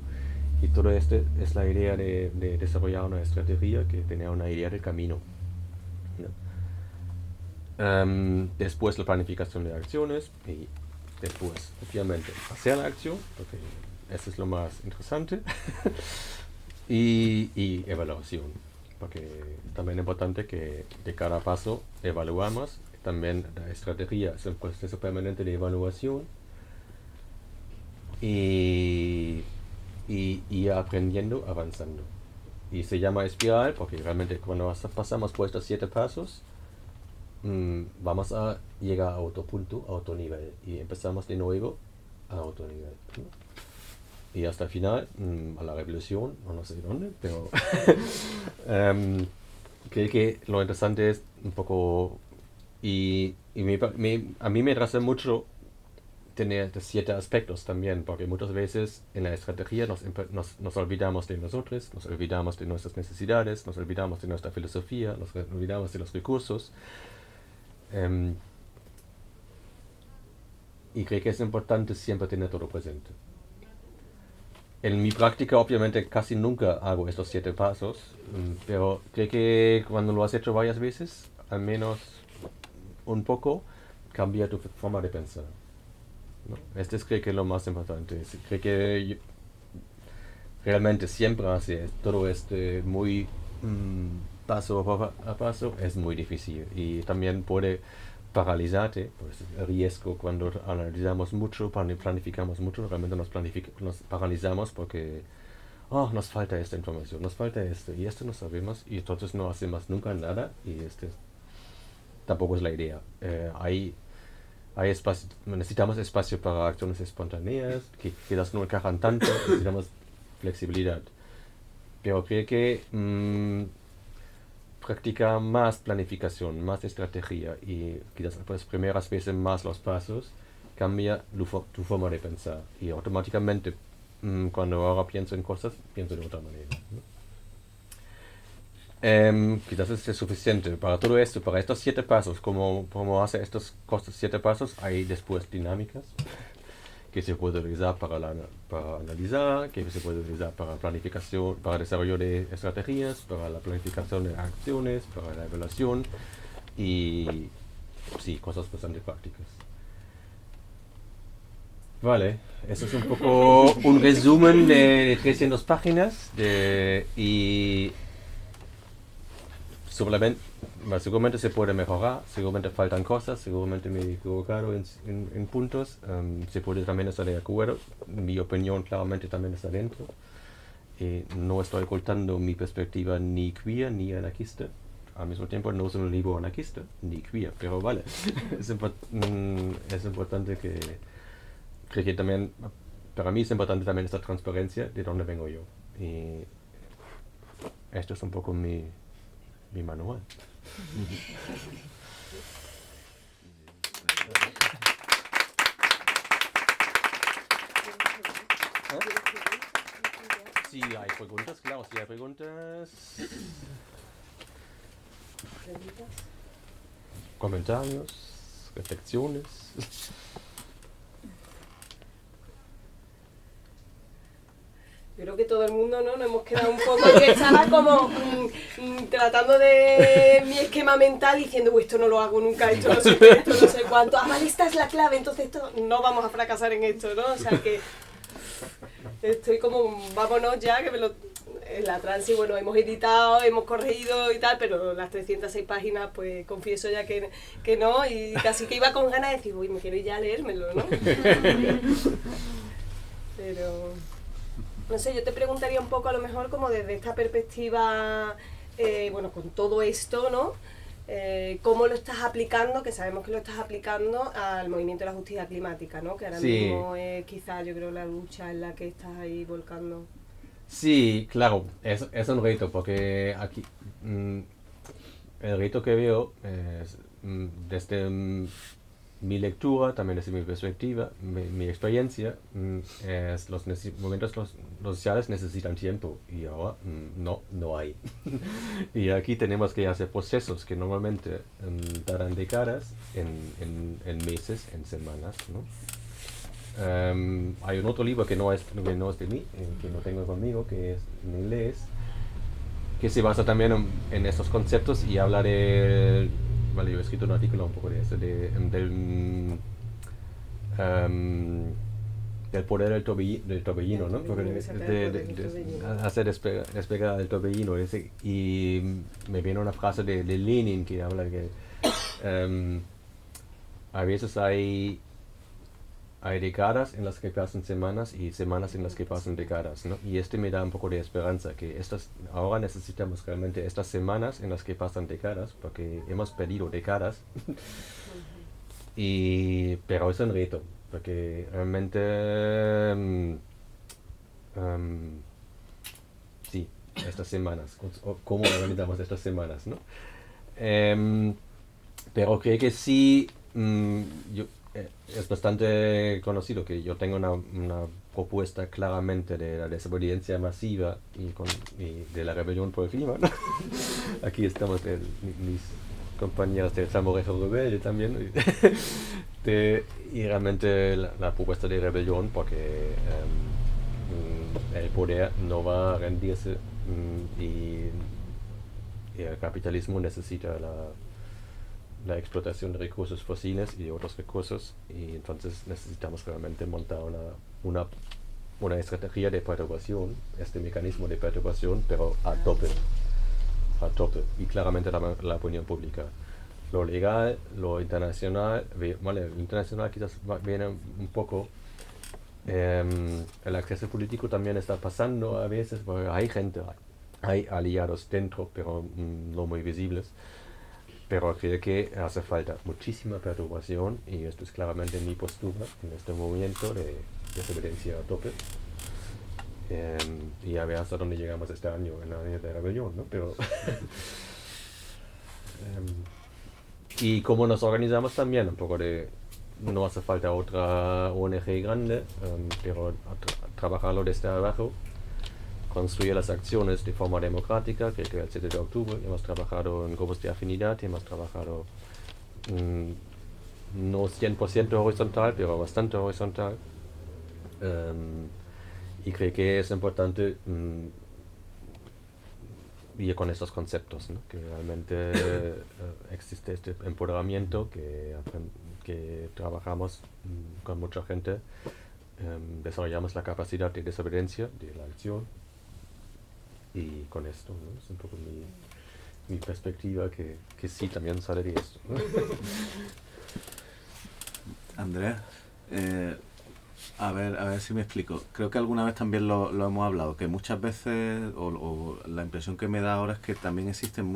Y todo esto es la idea de desarrollar una estrategia que tenga una idea del camino, ¿no? Después la planificación de acciones y después, obviamente, hacer la acción, porque eso es lo más interesante. y evaluación, porque también es importante que de cada paso evaluamos. También la estrategia es un proceso permanente de evaluación y aprendiendo, avanzando. Y se llama espiral porque realmente cuando pasamos por estos 7 pasos, vamos a llegar a otro punto, a otro nivel, y empezamos de nuevo a otro nivel, ¿no? Y hasta el final, a la revolución, no sé dónde, pero creo que lo interesante es un poco, y a mí me interesa mucho tener 7 aspectos también, porque muchas veces en la estrategia nos olvidamos de nosotros, nos olvidamos de nuestras necesidades, nos olvidamos de nuestra filosofía, nos olvidamos de los recursos. Y creo que es importante siempre tener todo presente. En mi práctica, obviamente, casi nunca hago estos 7 pasos, pero creo que cuando lo has hecho varias veces, al menos un poco, cambia tu forma de pensar, ¿no? Este es creo que lo más importante. Creo que realmente siempre hacer todo muy paso a paso es muy difícil y también puede paralizarte, pues el riesgo cuando analizamos mucho, planificamos mucho, realmente nos paralizamos porque nos falta esta información, nos falta esto y esto no sabemos y entonces no hacemos nunca nada y tampoco es la idea. Hay espacio, necesitamos espacio para acciones espontáneas, que quizás no encajan tanto, necesitamos flexibilidad. Pero creo que practicar más planificación, más estrategia y quizás las primeras veces más los pasos, cambia tu forma de pensar. Y automáticamente, cuando ahora pienso en cosas, pienso de otra manera, ¿no? Quizás es suficiente para todo esto, para estos 7 pasos, como hace estos 7 pasos, hay después dinámicas que se puede utilizar para analizar, que se puede utilizar para planificación, para desarrollo de estrategias, para la planificación de acciones, para la evaluación y sí, cosas bastante prácticas. Vale, eso es un poco un resumen de 300 páginas y seguramente se puede mejorar, seguramente faltan cosas, seguramente me he equivocado en puntos, se puede también estar de acuerdo, mi opinión claramente también está dentro, no estoy ocultando mi perspectiva ni queer ni anarquista, al mismo tiempo no es un libro anarquista ni queer, pero vale, es importante creo que también, para mí es importante también esta transparencia de dónde vengo yo, y esto es un poco mi manual. Si hay preguntas, claro, si hay preguntas. Comentarios, reflexiones. Yo creo que todo el mundo, ¿no? Nos hemos quedado un poco... Yo estaba como tratando de mi esquema mental diciendo, esto no lo hago nunca, esto no sé qué, esto no sé cuánto. Vale, esta es la clave, entonces esto no vamos a fracasar en esto, ¿no? O sea que estoy como, vámonos ya, que en la transi, bueno, hemos editado, hemos corregido y tal, pero las 306 páginas, pues confieso ya que no, y casi que iba con ganas de decir, uy, me quiero ir ya a leérmelo, ¿no? Pero... No sé, yo te preguntaría un poco a lo mejor como desde esta perspectiva, bueno, con todo esto, ¿no? ¿Cómo lo estás aplicando? Que sabemos que lo estás aplicando al movimiento de la justicia climática, ¿no? Que ahora mismo es quizás, yo creo, la lucha en la que estás ahí volcando. Sí, claro, es un reto, porque aquí el reto que veo es desde mi lectura, también desde mi perspectiva, mi experiencia, es los movimientos los sociales necesitan tiempo y ahora no hay. Y aquí tenemos que hacer procesos que normalmente darán décadas en meses, en semanas, ¿no? Hay un otro libro que no es de mí, que no tengo conmigo, que es en inglés, que se basa también en estos conceptos y habla de... Vale, yo he escrito un artículo un poco de eso, del poder del torbellino, ¿no? Hacer despegar el torbellino. Y me viene una frase de Lenin que habla que a veces hay hay décadas en las que pasan semanas y semanas en las que pasan décadas, ¿no? Y me da un poco de esperanza, que ahora necesitamos realmente estas semanas en las que pasan décadas, porque hemos perdido décadas, pero es un reto, porque realmente, sí, estas semanas, ¿cómo organizamos estas semanas, no? Pero creo que sí, es bastante conocido que yo tengo una propuesta claramente de la desobediencia masiva y de la rebelión por el clima, ¿no? Aquí estamos mis compañeros del Salmorejo Rebelde también. Y realmente la propuesta de rebelión, porque el poder no va a rendirse y el capitalismo necesita la explotación de recursos fósiles y de otros recursos, y entonces necesitamos realmente montar una estrategia de perturbación, este mecanismo de perturbación, pero a tope, y claramente la opinión pública. Lo legal, lo internacional, vale, lo internacional quizás viene un poco, el acceso político también está pasando a veces, porque hay aliados dentro, pero no muy visibles. Pero creo que hace falta muchísima perturbación, y esto es claramente mi postura en este movimiento de desobediencia a tope. Y a ver hasta dónde llegamos este año, en el año de rebelión, ¿no? Pero y cómo nos organizamos también, un poco no hace falta otra ONG grande, pero trabajarlo desde abajo, construir las acciones de forma democrática. Creo que el 7 de octubre hemos trabajado en grupos de afinidad, hemos trabajado no 100% horizontal, pero bastante horizontal. Y creo que es importante ir con estos conceptos, ¿no? Que realmente existe este empoderamiento, que trabajamos con mucha gente, desarrollamos la capacidad de desobediencia, de la acción. Y con esto, ¿no? Es un poco mi perspectiva, que sí también sale de esto, ¿no? Andrea, a ver si me explico. Creo que alguna vez también lo hemos hablado, que muchas veces, o la impresión que me da ahora es que también existen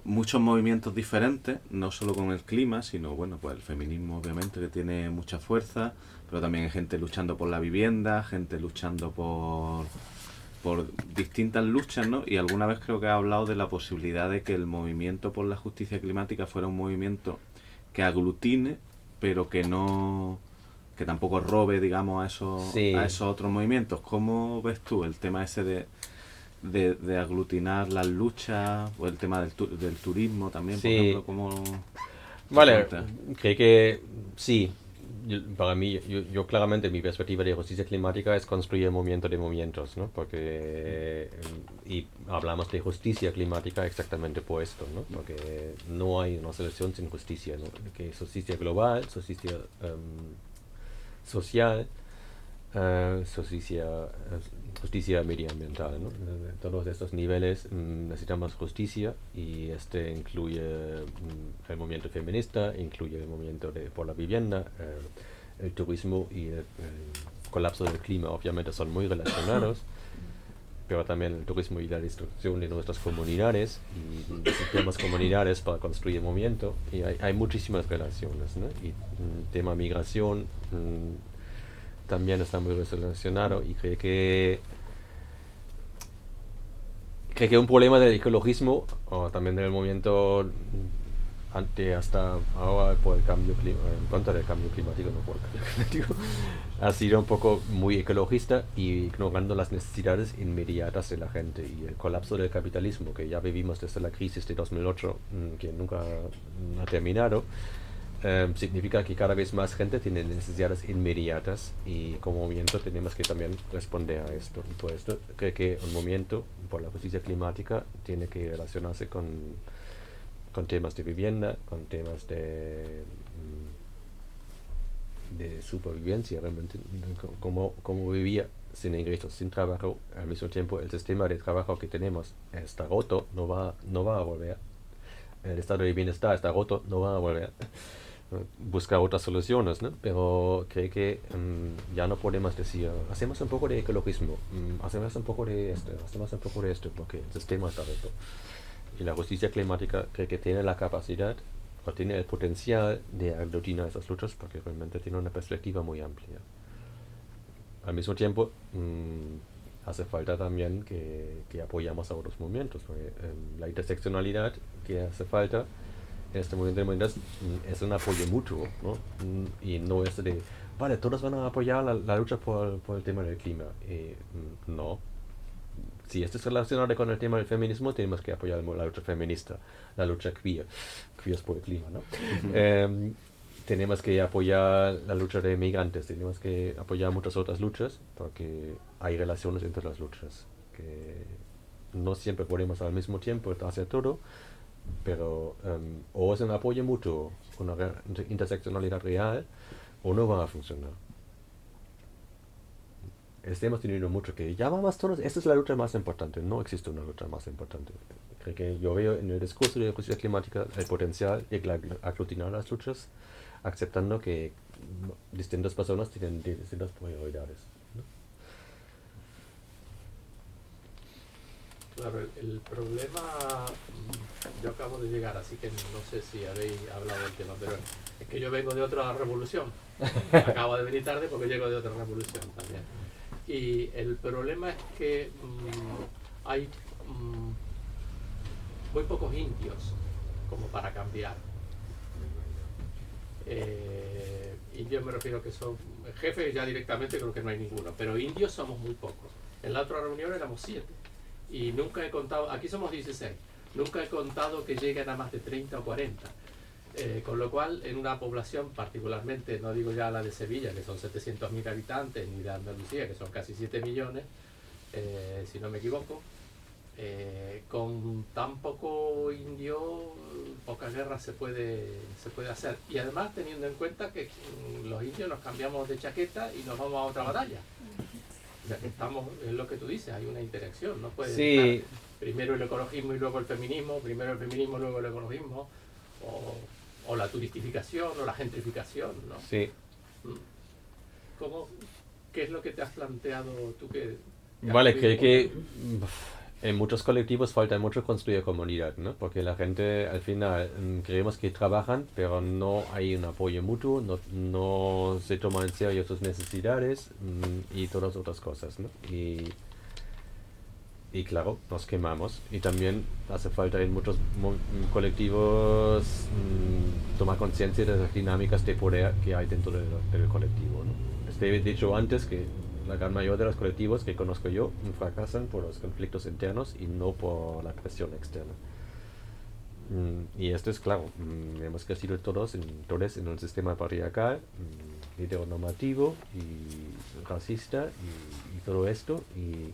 muchos movimientos diferentes, no solo con el clima, sino, bueno, pues el feminismo obviamente, que tiene mucha fuerza, pero también hay gente luchando por la vivienda, gente luchando por distintas luchas, ¿no? Y alguna vez creo que ha hablado de la posibilidad de que el movimiento por la justicia climática fuera un movimiento que aglutine, pero que tampoco robe, digamos, Sí. a esos otros movimientos. ¿Cómo ves tú el tema ese de aglutinar las luchas, o el tema del turismo también, por Sí. ejemplo? ¿Cómo Vale, creo que sí. Para mí, yo claramente, mi perspectiva de justicia climática es construir un movimiento de movimientos, ¿no? Porque, y hablamos de justicia climática exactamente por esto, ¿no? Porque no hay una solución sin justicia, ¿no? Que es justicia global, justicia social, justicia medioambiental, ¿no? En todos estos niveles necesitamos justicia, y incluye el movimiento feminista, incluye el movimiento por la vivienda, el turismo y el colapso del clima obviamente son muy relacionados, pero también el turismo y la destrucción de nuestras comunidades, y necesitamos comunidades para construir movimiento, y hay muchísimas relaciones, ¿no? Y el tema migración también está muy relacionado, y creo que un problema del ecologismo, o también del movimiento hasta ahora por el cambio en contra del cambio climático, no por el cambio climático, ha sido un poco muy ecologista y ignorando las necesidades inmediatas de la gente, y el colapso del capitalismo que ya vivimos desde la crisis de 2008, que nunca ha terminado. Significa que cada vez más gente tiene necesidades inmediatas, y como movimiento tenemos que también responder a esto. Y por esto creo que un movimiento por la justicia climática tiene que relacionarse con temas de vivienda, con temas de supervivencia, realmente, cómo vivir sin ingresos, sin trabajo. Al mismo tiempo, el sistema de trabajo que tenemos está roto, no va a volver. El estado de bienestar está roto, no va a volver. buscar otras soluciones, ¿no? Pero creo que ya no podemos decir, hacemos un poco de ecologismo, hacemos un poco de esto, hacemos un poco de esto, porque el sistema está roto. Y la justicia climática creo que tiene la capacidad o tiene el potencial de aglutinar esas luchas porque realmente tiene una perspectiva muy amplia. Al mismo tiempo, hace falta también que apoyamos a otros movimientos, porque la interseccionalidad que hace falta en este movimiento es un apoyo mutuo, ¿no? Y no es de, vale, todos van a apoyar la lucha por el tema del clima. No. Si esto es relacionado con el tema del feminismo, tenemos que apoyar la lucha feminista, la lucha queer por el clima, ¿no? Tenemos que apoyar la lucha de migrantes, tenemos que apoyar muchas otras luchas, porque hay relaciones entre las luchas, que no siempre podemos al mismo tiempo hacer todo, pero o es un apoyo mutuo, una interseccionalidad real, o no va a funcionar. Estamos teniendo mucho que ya vamos todos, esta es la lucha más importante, no existe una lucha más importante. Creo que yo veo en el discurso de justicia climática el potencial de aglutinar las luchas, aceptando que distintas personas tienen distintas prioridades, ¿no? Claro, el problema, yo acabo de llegar, así que no sé si habéis hablado del tema, pero es que yo vengo de otra revolución. Acabo de venir tarde porque llego de otra revolución también. Y el problema es que hay muy pocos indios como para cambiar. Indios me refiero que son jefes, ya directamente creo que no hay ninguno, pero indios somos muy pocos. En la otra reunión éramos 7 y nunca he contado, aquí somos 16, nunca he contado que lleguen a más de 30 o 40. Con lo cual, en una población particularmente, no digo ya la de Sevilla, que son 700.000 habitantes, ni de Andalucía, que son casi 7 millones, si no me equivoco, con tan poco indio, poca guerra se puede hacer. Y además teniendo en cuenta que los indios nos cambiamos de chaqueta y nos vamos a otra batalla. O sea que estamos, es lo que tú dices, hay una interacción, no puede estar primero el ecologismo y luego el feminismo, primero el feminismo y luego el ecologismo, o la turistificación o la gentrificación, ¿no? Sí. ¿Qué es lo que te has planteado tú que... Vale, creo que en muchos colectivos falta mucho construir comunidad, ¿no? Porque la gente al final creemos que trabajan, pero no hay un apoyo mutuo, no se toman en serio sus necesidades y todas otras cosas, ¿no? Y claro, nos quemamos. Y también hace falta en muchos colectivos tomar conciencia de las dinámicas de poder que hay dentro del colectivo, ¿no? He dicho antes que la gran mayoría de los colectivos que conozco yo fracasan por los conflictos internos y no por la presión externa. Y esto es claro, hemos crecido todos en un sistema patriarcal, heteronormativo y racista y todo esto, y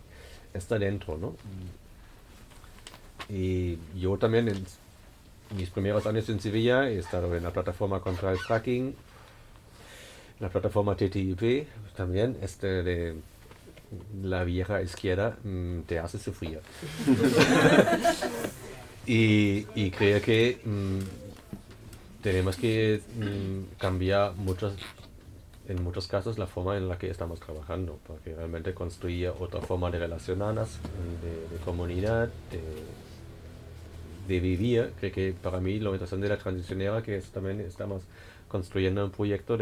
está dentro, ¿no? Y yo también en mis primeros años en Sevilla he estado en la plataforma contra el fracking, la plataforma TTIP también, de la vieja izquierda te hace sufrir. y creo que tenemos que cambiar en muchos casos la forma en la que estamos trabajando, porque realmente construir otra forma de relacionarnos, de comunidad, de vivir. Creo que para mí lo interesante de la transición era que también estamos construyendo un proyecto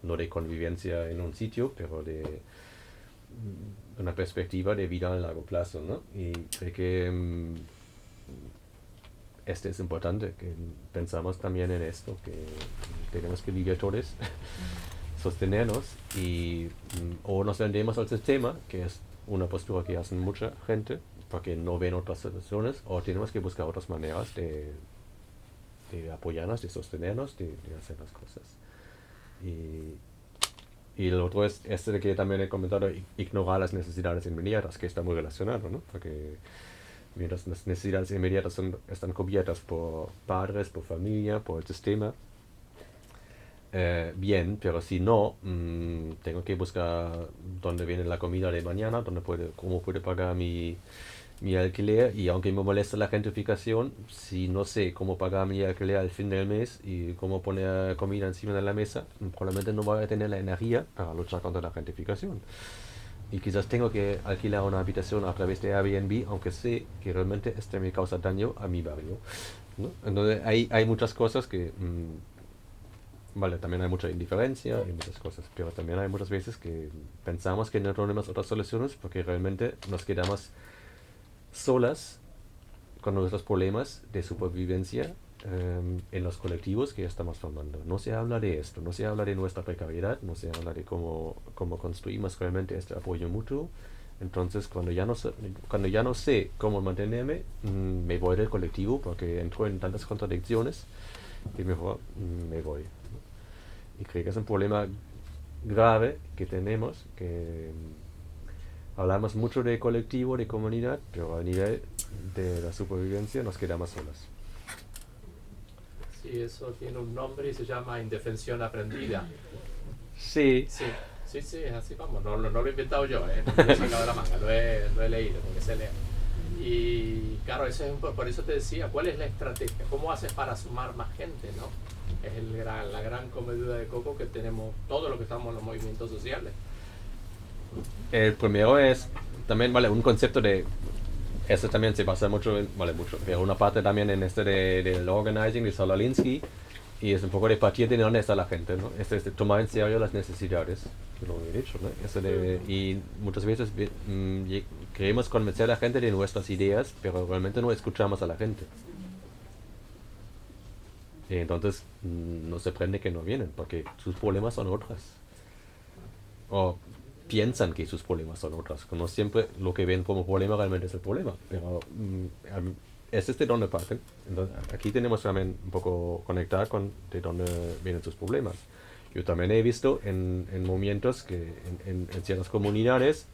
no de convivencia en un sitio, pero de una perspectiva de vida a largo plazo, ¿no? Y creo que este es importante, que pensamos también en esto, que tenemos que vivir todos, sostenernos y o nos vendemos al sistema, que es una postura que hacen mucha gente, porque no ven otras soluciones, o tenemos que buscar otras maneras de apoyarnos, de sostenernos, de hacer las cosas. Y el otro es de que también he comentado, ignorar las necesidades inmediatas, que está muy relacionado, ¿no? Porque mientras las necesidades inmediatas están cubiertas por padres, por familia, por el sistema, bien, pero si no, tengo que buscar dónde viene la comida de mañana, cómo puedo pagar mi mi alquiler, y aunque me molesta la gentrificación, si no sé cómo pagar mi alquiler al fin del mes y cómo poner comida encima de la mesa, probablemente no voy a tener la energía para luchar contra la gentrificación. Y quizás tengo que alquilar una habitación a través de Airbnb, aunque sé que realmente este me causa daño a mi barrio, ¿no? Entonces hay muchas cosas que... vale, también hay mucha indiferencia y muchas cosas, pero también hay muchas veces que pensamos que no tenemos otras soluciones porque realmente nos quedamos solas con nuestros problemas de supervivencia en los colectivos que estamos formando. No se habla de esto, no se habla de nuestra precariedad, no se habla de cómo construimos realmente este apoyo mutuo. Entonces, cuando ya no sé cómo mantenerme, me voy del colectivo porque entro en tantas contradicciones que mejor me voy, ¿no? Y creo que es un problema grave que tenemos, que hablamos mucho de colectivo, de comunidad, pero a nivel de la supervivencia nos quedamos solas. Sí, eso tiene un nombre y se llama indefensión aprendida. Sí. Sí, es así, vamos, no lo he inventado yo, no lo he sacado de la manga, lo he leído, porque se lee. Y claro, por eso te decía, ¿cuál es la estrategia? ¿Cómo haces para sumar más gente, no? Es la gran comedura de coco que tenemos todos los que estamos en los movimientos sociales. El primero es también, vale, un concepto de... Eso también se basa mucho, pero una parte también en del organizing de Saul Alinsky, y es un poco de partir de dónde está la gente, ¿no? Es de tomar en serio las necesidades, que lo he dicho, ¿no? Y muchas veces queremos convencer a la gente de nuestras ideas, pero realmente no escuchamos a la gente. Y entonces nos sorprende que no vienen, porque sus problemas son otras. O piensan que sus problemas son otras. No siempre lo que ven como problema realmente es el problema. Pero es de dónde parten. Entonces, aquí tenemos también un poco conectar con de dónde vienen sus problemas. Yo también he visto en movimientos que en ciertas comunidades,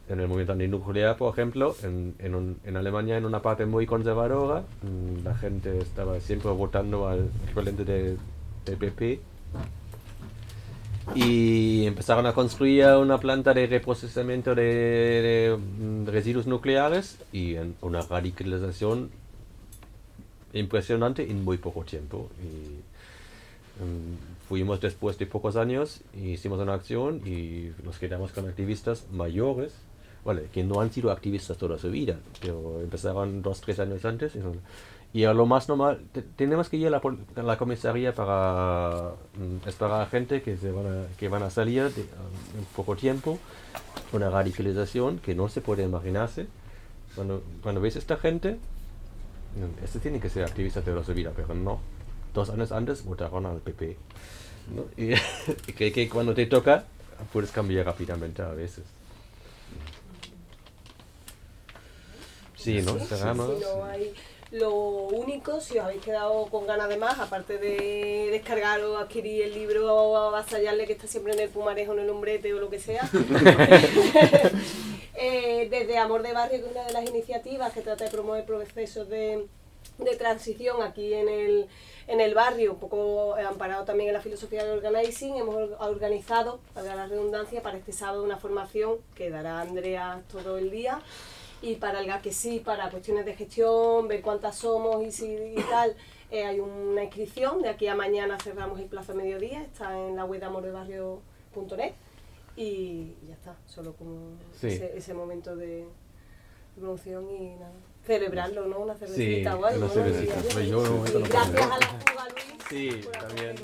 en el movimiento antinuclear, por ejemplo, en Alemania, en una parte muy conservadora, la gente estaba siempre votando al equivalente del PP, y empezaron a construir una planta de reprocesamiento de residuos nucleares y una radicalización impresionante en muy poco tiempo. Y fuimos después de pocos años, hicimos una acción y nos quedamos con activistas mayores, vale, que no han sido activistas toda su vida, pero empezaron 2-3 años antes. Y a lo más normal, tenemos que ir a la comisaría para esperar a gente que van a salir en poco tiempo, una radicalización que no se puede imaginarse. Cuando ves a esta gente, estos tienen que ser activistas de toda su vida, pero no. 2 años antes votaron al PP, ¿no? Y creo que cuando te toca, puedes cambiar rápidamente a veces. Sí, ¿no? Cerramos. Sí, no hay... Lo único, si os habéis quedado con ganas de más, aparte de descargar o adquirir el libro o avasallarle que está siempre en el Pumarejo, en el Hombrete o lo que sea, desde Amor de Barrio, que es una de las iniciativas que trata de promover procesos de transición aquí en el barrio, un poco amparado también en la filosofía del organizing, hemos organizado, para la redundancia, para este sábado una formación que dará Andrea todo el día. Y para el que sí, para cuestiones de gestión, ver cuántas somos y tal, hay una inscripción. De aquí a mañana cerramos el plazo de mediodía, está en la web de amordebarrio.net y ya está, solo como ese momento de promoción y nada. Celebrarlo, ¿no? Una cervecita o algo. Una cervecita. ¿no? Y gracias a la fuga, Luis. Sí, también.